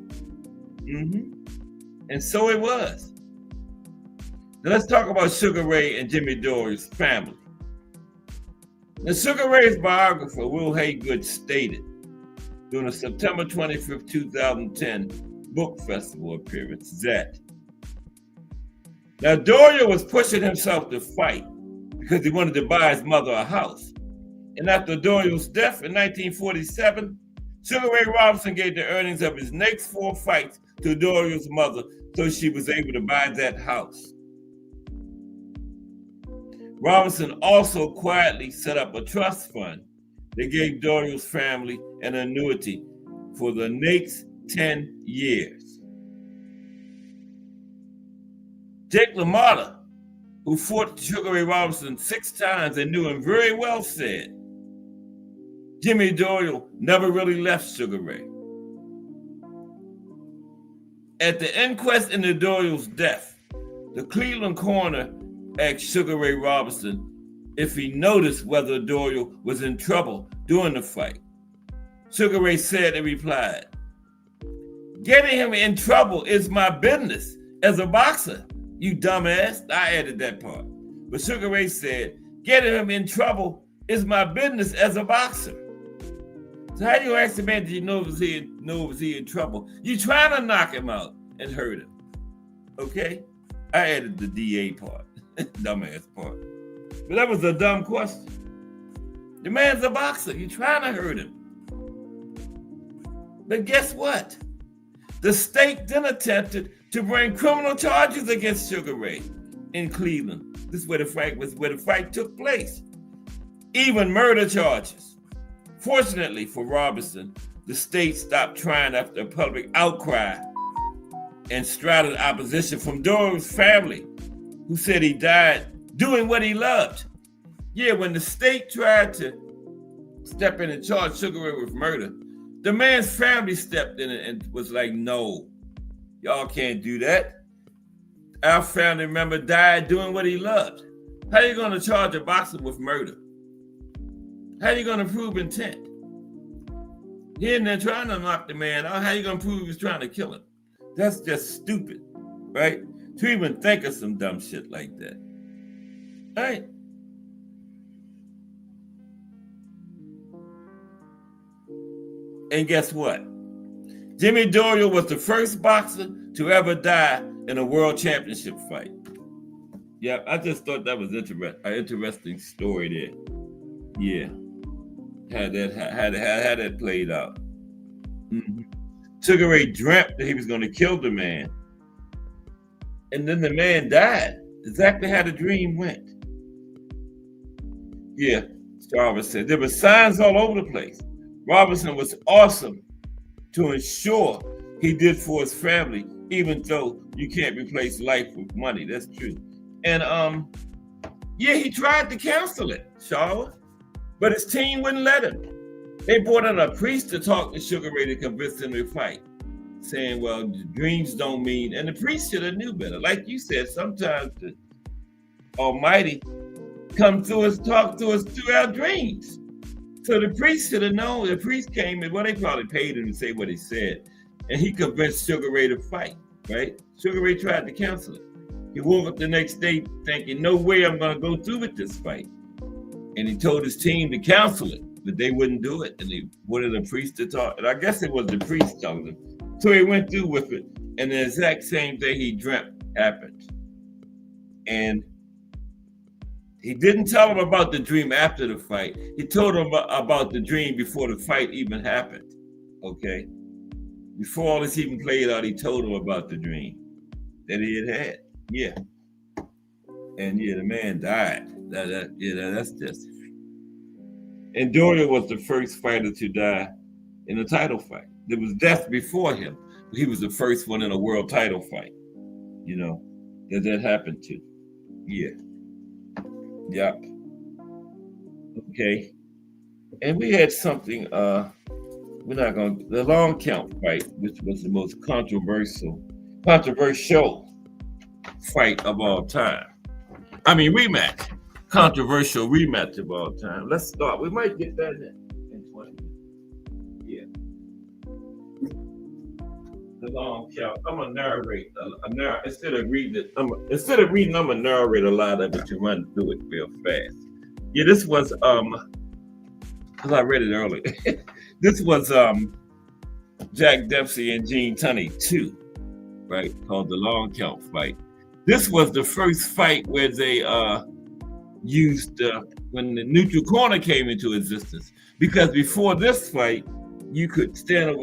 And so it was. Now let's talk about Sugar Ray and Jimmy Doyle's family. Now, Sugar Ray's biographer, Will Haygood, stated during a September 25th, 2010 book festival appearance that now Doyle was pushing himself to fight because he wanted to buy his mother a house. And after Doyle's death in 1947, Sugar Ray Robinson gave the earnings of his next 4 fights to Doyle's mother so she was able to buy that house. Robinson also quietly set up a trust fund that gave Doyle's family an annuity for the next 10 years. Jake LaMotta, who fought Sugar Ray Robinson 6 times and knew him very well, said Jimmy Doyle never really left Sugar Ray. At the inquest into Doyle's death, the Cleveland coroner asked Sugar Ray Robinson if he noticed whether Doyle was in trouble during the fight. Sugar Ray said and replied, "Getting him in trouble is my business as a boxer, you dumbass." I added that part. But Sugar Ray said, "Getting him in trouble is my business as a boxer." So how do you ask the man, did you know was he in trouble? You trying to knock him out and hurt him. Okay? I added the DA part. Dumbass part. But that was a dumb question. The man's a boxer. You're trying to hurt him. But guess what? The state then attempted to bring criminal charges against Sugar Ray in Cleveland. This is where the fight took place. Even murder charges. Fortunately for Robinson, the state stopped trying after a public outcry and straddled opposition from Doyle's family, who said he died doing what he loved. Yeah, when the state tried to step in and charge Sugar Ray with murder, the man's family stepped in and was like, "No, y'all can't do that. Our family member died doing what he loved. How are you going to charge a boxer with murder? How are you going to prove intent? He in there trying to knock the man out. How are you going to prove he was trying to kill him? That's just stupid, right? To even think of some dumb shit like that. All right. And guess what? Jimmy Doyle was the first boxer to ever die in a world championship fight. Yeah, I just thought that was an interesting story there. Yeah, how that played out. Sugar Ray dreamt that he was going to kill the man, and then the man died. Exactly how the dream went. Yeah, Jarvis said there were signs all over the place. Robinson was awesome to ensure he did for his family, even though you can't replace life with money. That's true. And yeah, he tried to cancel it, Charlotte, but his team wouldn't let him. They brought in a priest to talk to Sugar Ray to convince him to fight, saying, well, dreams don't mean, and the priest should have knew better. Like you said, sometimes the Almighty come to us, talk to us through our dreams. So the priest should have known. The priest came in, well, they probably paid him to say what he said. And he convinced Sugar Ray to fight, right? Sugar Ray tried to cancel it. He woke up the next day thinking, no way I'm going to go through with this fight. And he told his team to cancel it, but they wouldn't do it. And they wanted the priest to talk. And I guess it was the priest telling him. So he went through with it. And the exact same thing he dreamt happened. And he didn't tell him about the dream after the fight. He told him about the dream before the fight even happened. Okay? Before all this even played out, he told him about the dream that he had. Yeah. And yeah, the man died. That's just. And Doria was the first fighter to die in a title fight. There was death before him, but he was the first one in a world title fight. You know, that happened to. Yeah. Yep. Okay. And we had something, the long count fight, which was the most controversial fight of all time. I mean, rematch. Controversial rematch of all time. Let's start. We might get that in 20 minutes. Yeah. The long count. I'm gonna narrate. Instead of reading, I'm gonna narrate a lot of it to run through it real fast. Yeah, this was because I read it earlier. This was Jack Dempsey and Gene Tunney 2, right? Called the long count fight. This was the first fight where they used when the neutral corner came into existence. Because before this fight, you could stand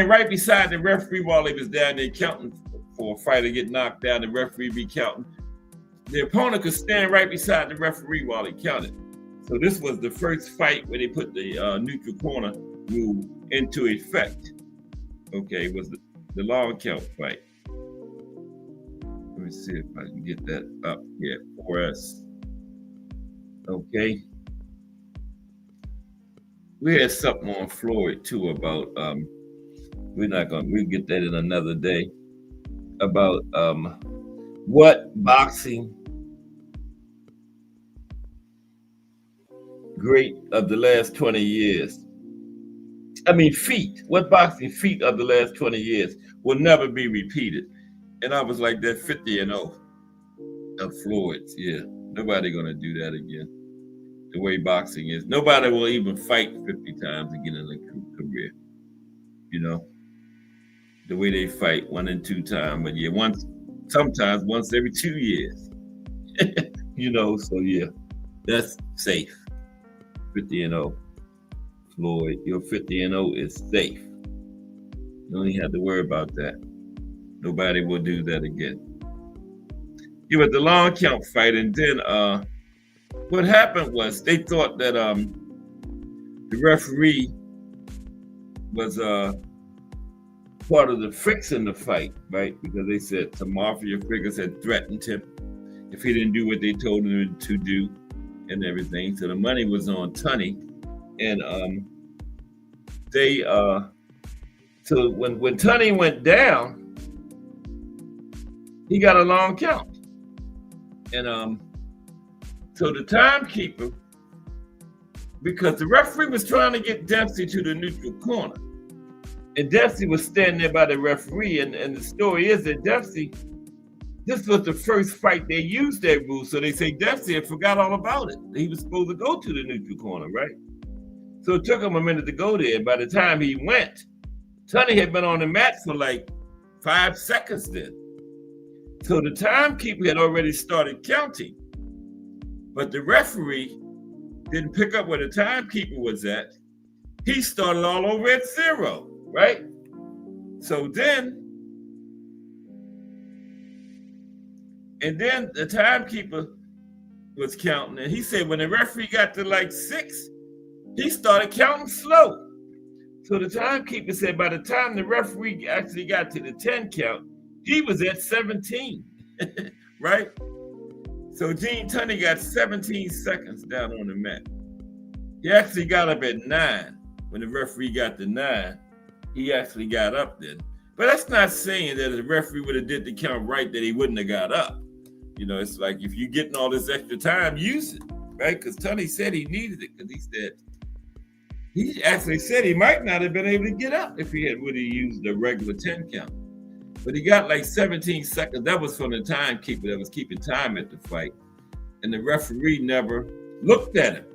right beside the referee while he was down there counting for a fighter get knocked down. The referee be counting. The opponent could stand right beside the referee while he counted. So this was the first fight where they put the neutral corner rule into effect. Okay, it was the long count fight. Let me see if I can get that up here for us. Okay. We had something on Floyd too about we'll get that in another day. About what boxing great of the last 20 years. I mean what boxing feat of the last 20 years will never be repeated. And I was like that 50-0 of Floyd's. Yeah, nobody gonna do that again. The way boxing is, nobody will even fight 50 times again in a career. You know, the way they fight 1 and 2 times, but yeah, sometimes once every 2 years. You know, so yeah, that's safe. 50-0, Floyd. Your 50-0 is safe. You don't even have to worry about that. Nobody will do that again. You had the long count fight, and then what happened was they thought that the referee was part of the fixing the fight, right? Because they said some mafia figures had threatened him if he didn't do what they told him to do and everything. So the money was on Tunney, and so when Tunney went down, he got a long count. And so the timekeeper, because the referee was trying to get Dempsey to the neutral corner, and Dempsey was standing there by the referee, and the story is that Dempsey, this was the first fight they used that rule, so they say Dempsey had forgot all about it. He was supposed to go to the neutral corner, right? So it took him a minute to go there, and by the time he went, Tunney had been on the mat for like 5 seconds then. So the timekeeper had already started counting, but the referee didn't pick up where the timekeeper was at. He started all over at 0, right? So then the timekeeper was counting, and he said when the referee got to like 6, he started counting slow. So the timekeeper said by the time the referee actually got to the 10 count, he was at 17, right? So Gene Tunney got 17 seconds down on the mat. He actually got up at 9. When the referee got to 9, he actually got up then. But that's not saying that if the referee would have did the count right that he wouldn't have got up. You know, it's like if you're getting all this extra time, use it, right? Because Tony said he needed it because he actually said he might not have been able to get up if he had really used the regular 10 count. But he got like 17 seconds. That was from the timekeeper that was keeping time at the fight. And the referee never looked at him.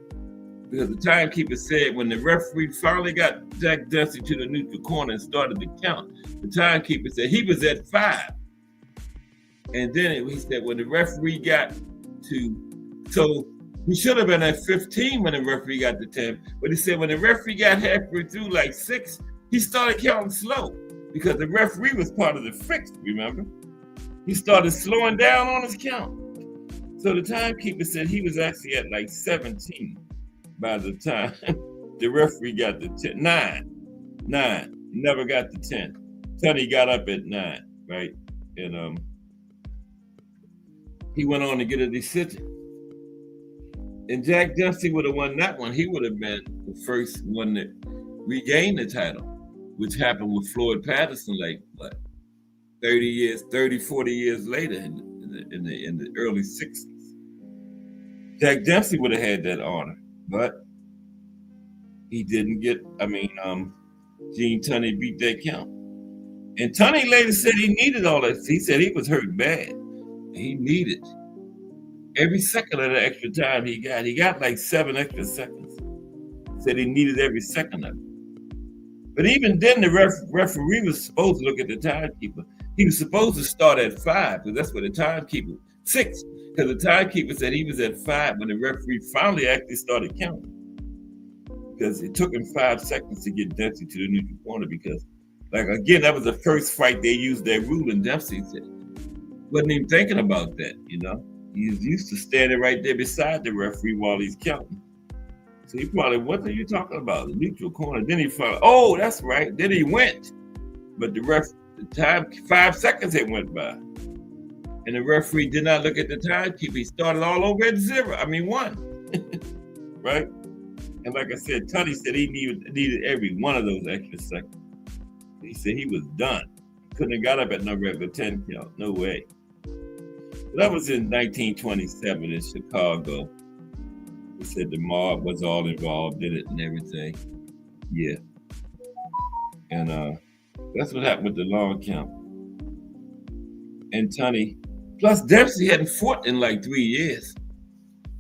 Because the timekeeper said when the referee finally got Jack Dempsey to the neutral corner and started to count, the timekeeper said he was at 5. And then he said when the referee got to, so he should have been at 15 when the referee got to 10. But he said when the referee got halfway through, like 6, he started counting slow because the referee was part of the fix, remember? He started slowing down on his count. So the timekeeper said he was actually at like 17 by the time the referee got to 10. 9. He never got to 10. Tony got up at 9, right? And he went on to get a decision. And Jack Dempsey would have won that one. He would have been the first one that regained the title, which happened with Floyd Patterson, like what, 40 years later in the early 60s. Jack Dempsey would have had that honor, but he didn't get, Gene Tunney beat that count. And Tunney later said he needed all that. He said he was hurt bad. He needed every second of the extra time he got. He got like 7 extra seconds. Said he needed every second of it. But even then, the referee was supposed to look at the timekeeper. He was supposed to start at 5, because that's what the timekeeper, 6, because the timekeeper said he was at 5 when the referee finally actually started counting. Because it took him 5 seconds to get Dempsey to the neutral corner because, like, again, that was the first fight they used that rule, and Dempsey said, wasn't even thinking about that, you know? He was used to standing right there beside the referee while he's counting. So he probably, what are you talking about? The neutral corner. Then he found, oh, that's right. Then he went. But the time, 5 seconds had went by. And the referee did not look at the timekeeper. He started all over at 1. Right? And like I said, Tunney said he needed every one of those extra seconds. He said he was done. Couldn't have got up at no regular 10 count. No way. That was in 1927 in Chicago. He said the mob was all involved in it and everything. Yeah. And that's what happened with the long count. And Tunney, plus Dempsey hadn't fought in like 3 years.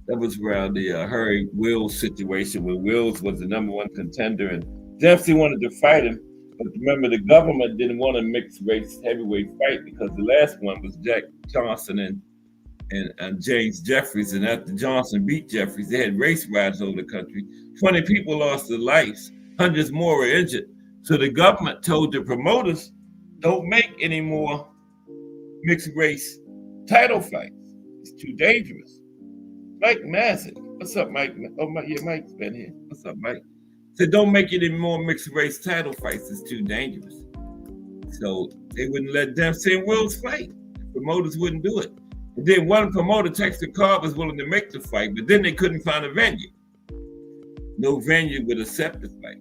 That was around the Harry Wills situation where Wills was the number 1 contender and Dempsey wanted to fight him. But remember, the government didn't want a mixed race heavyweight fight because the last one was Jack Johnson and James Jeffries. And after Johnson beat Jeffries, they had race riots over the country. 20 people lost their lives. Hundreds more were injured. So the government told the promoters, don't make any more mixed race title fights. It's too dangerous. Mike Massey. What's up, Mike? Oh, yeah, Mike's been here. What's up, Mike? Said, don't make any more mixed race title fights. It's too dangerous. So they wouldn't let Dempsey and Wills fight. The promoters wouldn't do it. And then one promoter, Texas Carr, was willing to make the fight, but then they couldn't find a venue. No venue would accept the fight.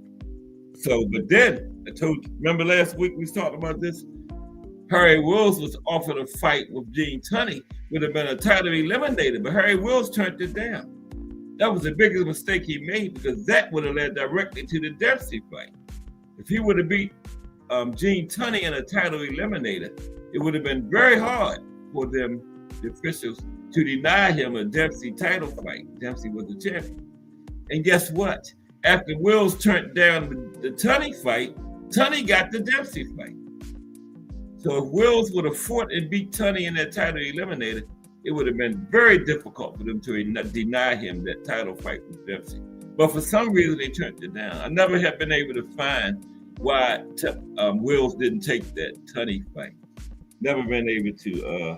So, but then, I told you, remember last week we was talking about this? Harry Wills was offered a fight with Gene Tunney, would have been a title eliminator, but Harry Wills turned it down. That was the biggest mistake he made because that would have led directly to the Dempsey fight. If he would have beat Gene Tunney in a title eliminator, it would have been very hard for them, the officials, to deny him a Dempsey title fight. Dempsey was the champion. And guess what? After Wills turned down the Tunney fight, Tunney got the Dempsey fight. So if Wills would have fought and beat Tunney in that title eliminator, it would have been very difficult for them to deny him that title fight with Dempsey. But for some reason, they turned it down. I never have been able to find why Wills didn't take that Tunney fight. Never been able to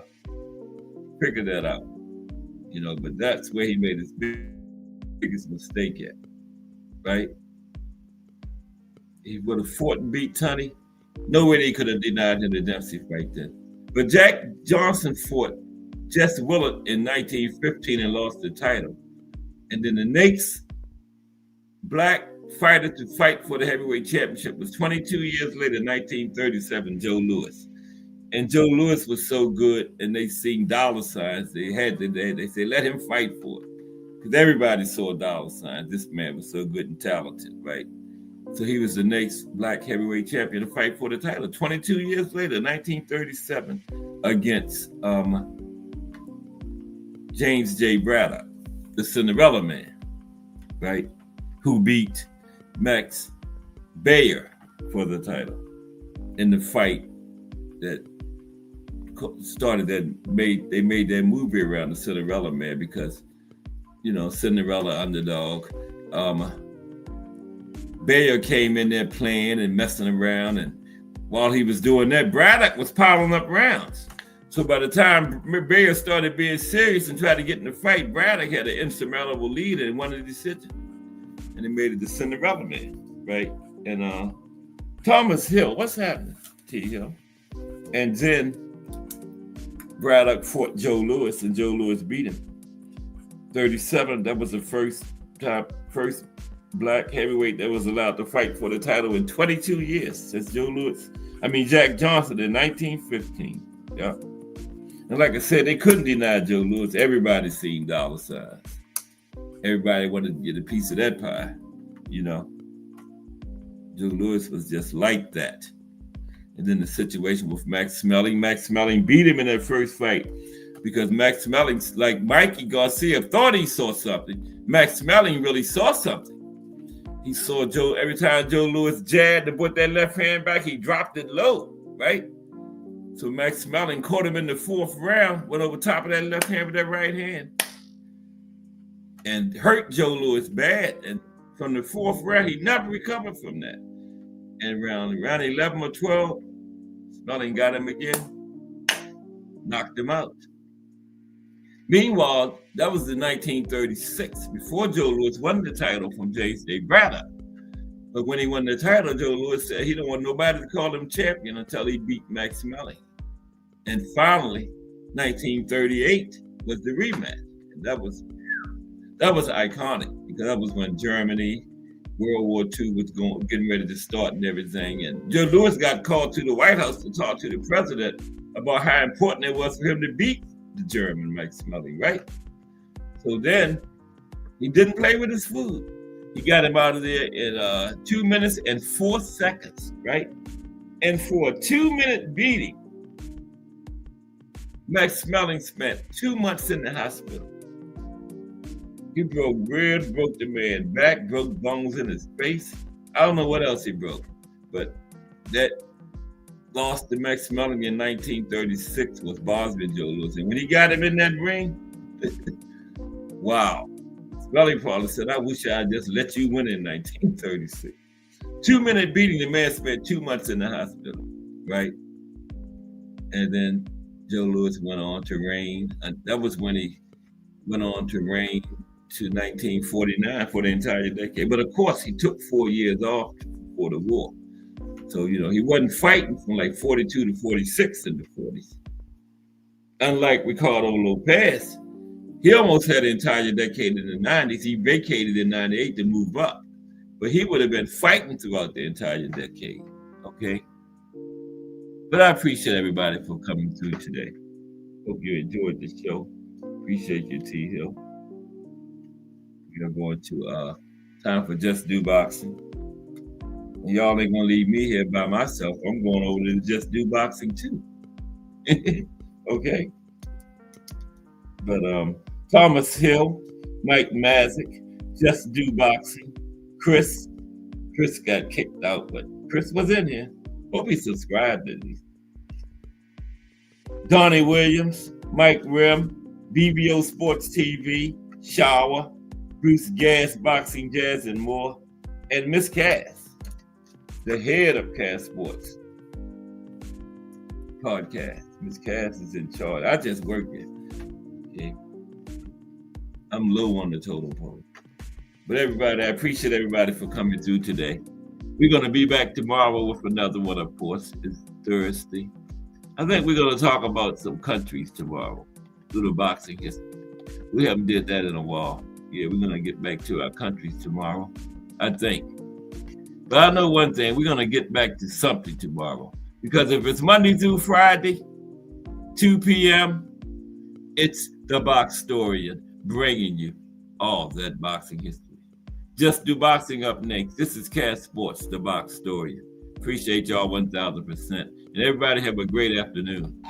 figure that out, you know, but that's where he made his biggest mistake at, right? He would have fought and beat Tunney. No way they could have denied him the Dempsey fight then. But Jack Johnson fought Jesse Willard in 1915 and lost the title. And then the next black fighter to fight for the heavyweight championship was 22 years later, 1937, Joe Louis. And Joe Louis was so good, and they seen dollar signs. They said, let him fight for it. Because everybody saw dollar signs. This man was so good and talented, right? So he was the next black heavyweight champion to fight for the title. 22 years later, 1937, against James J. Braddock, the Cinderella Man, right? Who beat Max Bayer for the title in the fight that started they made that movie around the Cinderella Man because, Cinderella underdog. Bayer came in there playing and messing around, and while he was doing that, Braddock was piling up rounds. So by the time Bayer started being serious and tried to get in the fight, Braddock had an insurmountable lead and won the decision. And he made it the Cinderella Man, right? And Thomas Hill, what's happening, T. Hill? And then Braddock fought Joe Louis, and Joe Louis beat him. 37, that was the first black heavyweight that was allowed to fight for the title in 22 years since Jack Johnson in 1915. Yeah. And like I said, they couldn't deny Joe Louis. Everybody seen dollar signs. Everybody wanted to get a piece of that pie, Joe Louis was just like that. And then the situation with Max Schmeling beat him in that first fight because Max Schmeling, like Mikey Garcia, thought he saw something. Max Schmeling really saw something. He saw Joe, every time Joe Louis jabbed to put that left hand back, he dropped it low, right? So Max Schmeling caught him in the fourth round, went over top of that left hand with that right hand, and hurt Joe Louis bad. And from the fourth round, he never recovered from that. And round 11 or 12, Schmeling got him again, knocked him out. Meanwhile, that was in 1936, before Joe Louis won the title from James J. Braddock. But when he won the title, Joe Louis said he don't want nobody to call him champion until he beat Max Schmeling. And finally, 1938 was the rematch. And that was iconic because that was when Germany, World War II was getting ready to start and everything. And Joe Louis got called to the White House to talk to the president about how important it was for him to beat the German Max Schmeling, right? So then he didn't play with his food. He got him out of there in 2 minutes and 4 seconds, right? And for a 2-minute beating, Max Schmeling spent 2 months in the hospital. He broke ribs, broke the man's back, broke bones in his face. I don't know what else he broke, but that loss to Max Schmeling in 1936 was Bosby Joe Louis. And when he got him in that ring, wow. Schmeling probably said, I wish I had just let you win in 1936. 2-minute beating, the man spent 2 months in the hospital, right? And then Joe Louis went on to reign. And that was when he went on to reign to 1949 for the entire decade. But of course, he took 4 years off for the war. So, he wasn't fighting from like 42 to 46 in the 40s. Unlike Ricardo Lopez, he almost had the entire decade in the 90s. He vacated in 98 to move up. But he would have been fighting throughout the entire decade, okay? But I appreciate everybody for coming through today. Hope you enjoyed the show. Appreciate you, T. Hill. We are going to time for Just Do Boxing. And y'all ain't gonna leave me here by myself. I'm going over to Just Do Boxing too. Okay. But Thomas Hill, Mike Mazik, Just Do Boxing, Chris got kicked out, but Chris was in here. Hope he subscribed at least. Donnie Williams, Mike Rim, BBO Sports TV, Shower, Bruce Gas, Boxing Jazz, and more. And Miss Cass, the head of Cass Sports Podcast. Miss Cass is in charge. I just work it. Okay. I'm low on the totem pole. But everybody, I appreciate everybody for coming through today. We're going to be back tomorrow with another one, of course. It's Thursday. I think we're going to talk about some countries tomorrow. Little boxing history. We haven't did that in a while. Yeah, we're going to get back to our countries tomorrow, I think. But I know one thing. We're going to get back to something tomorrow. Because if it's Monday through Friday, 2 p.m., it's the Boxtorian bringing you all that boxing history. Just Do Boxing up next. This is Cat Sports, the Boxtorian. Appreciate y'all 1,000%. And everybody have a great afternoon.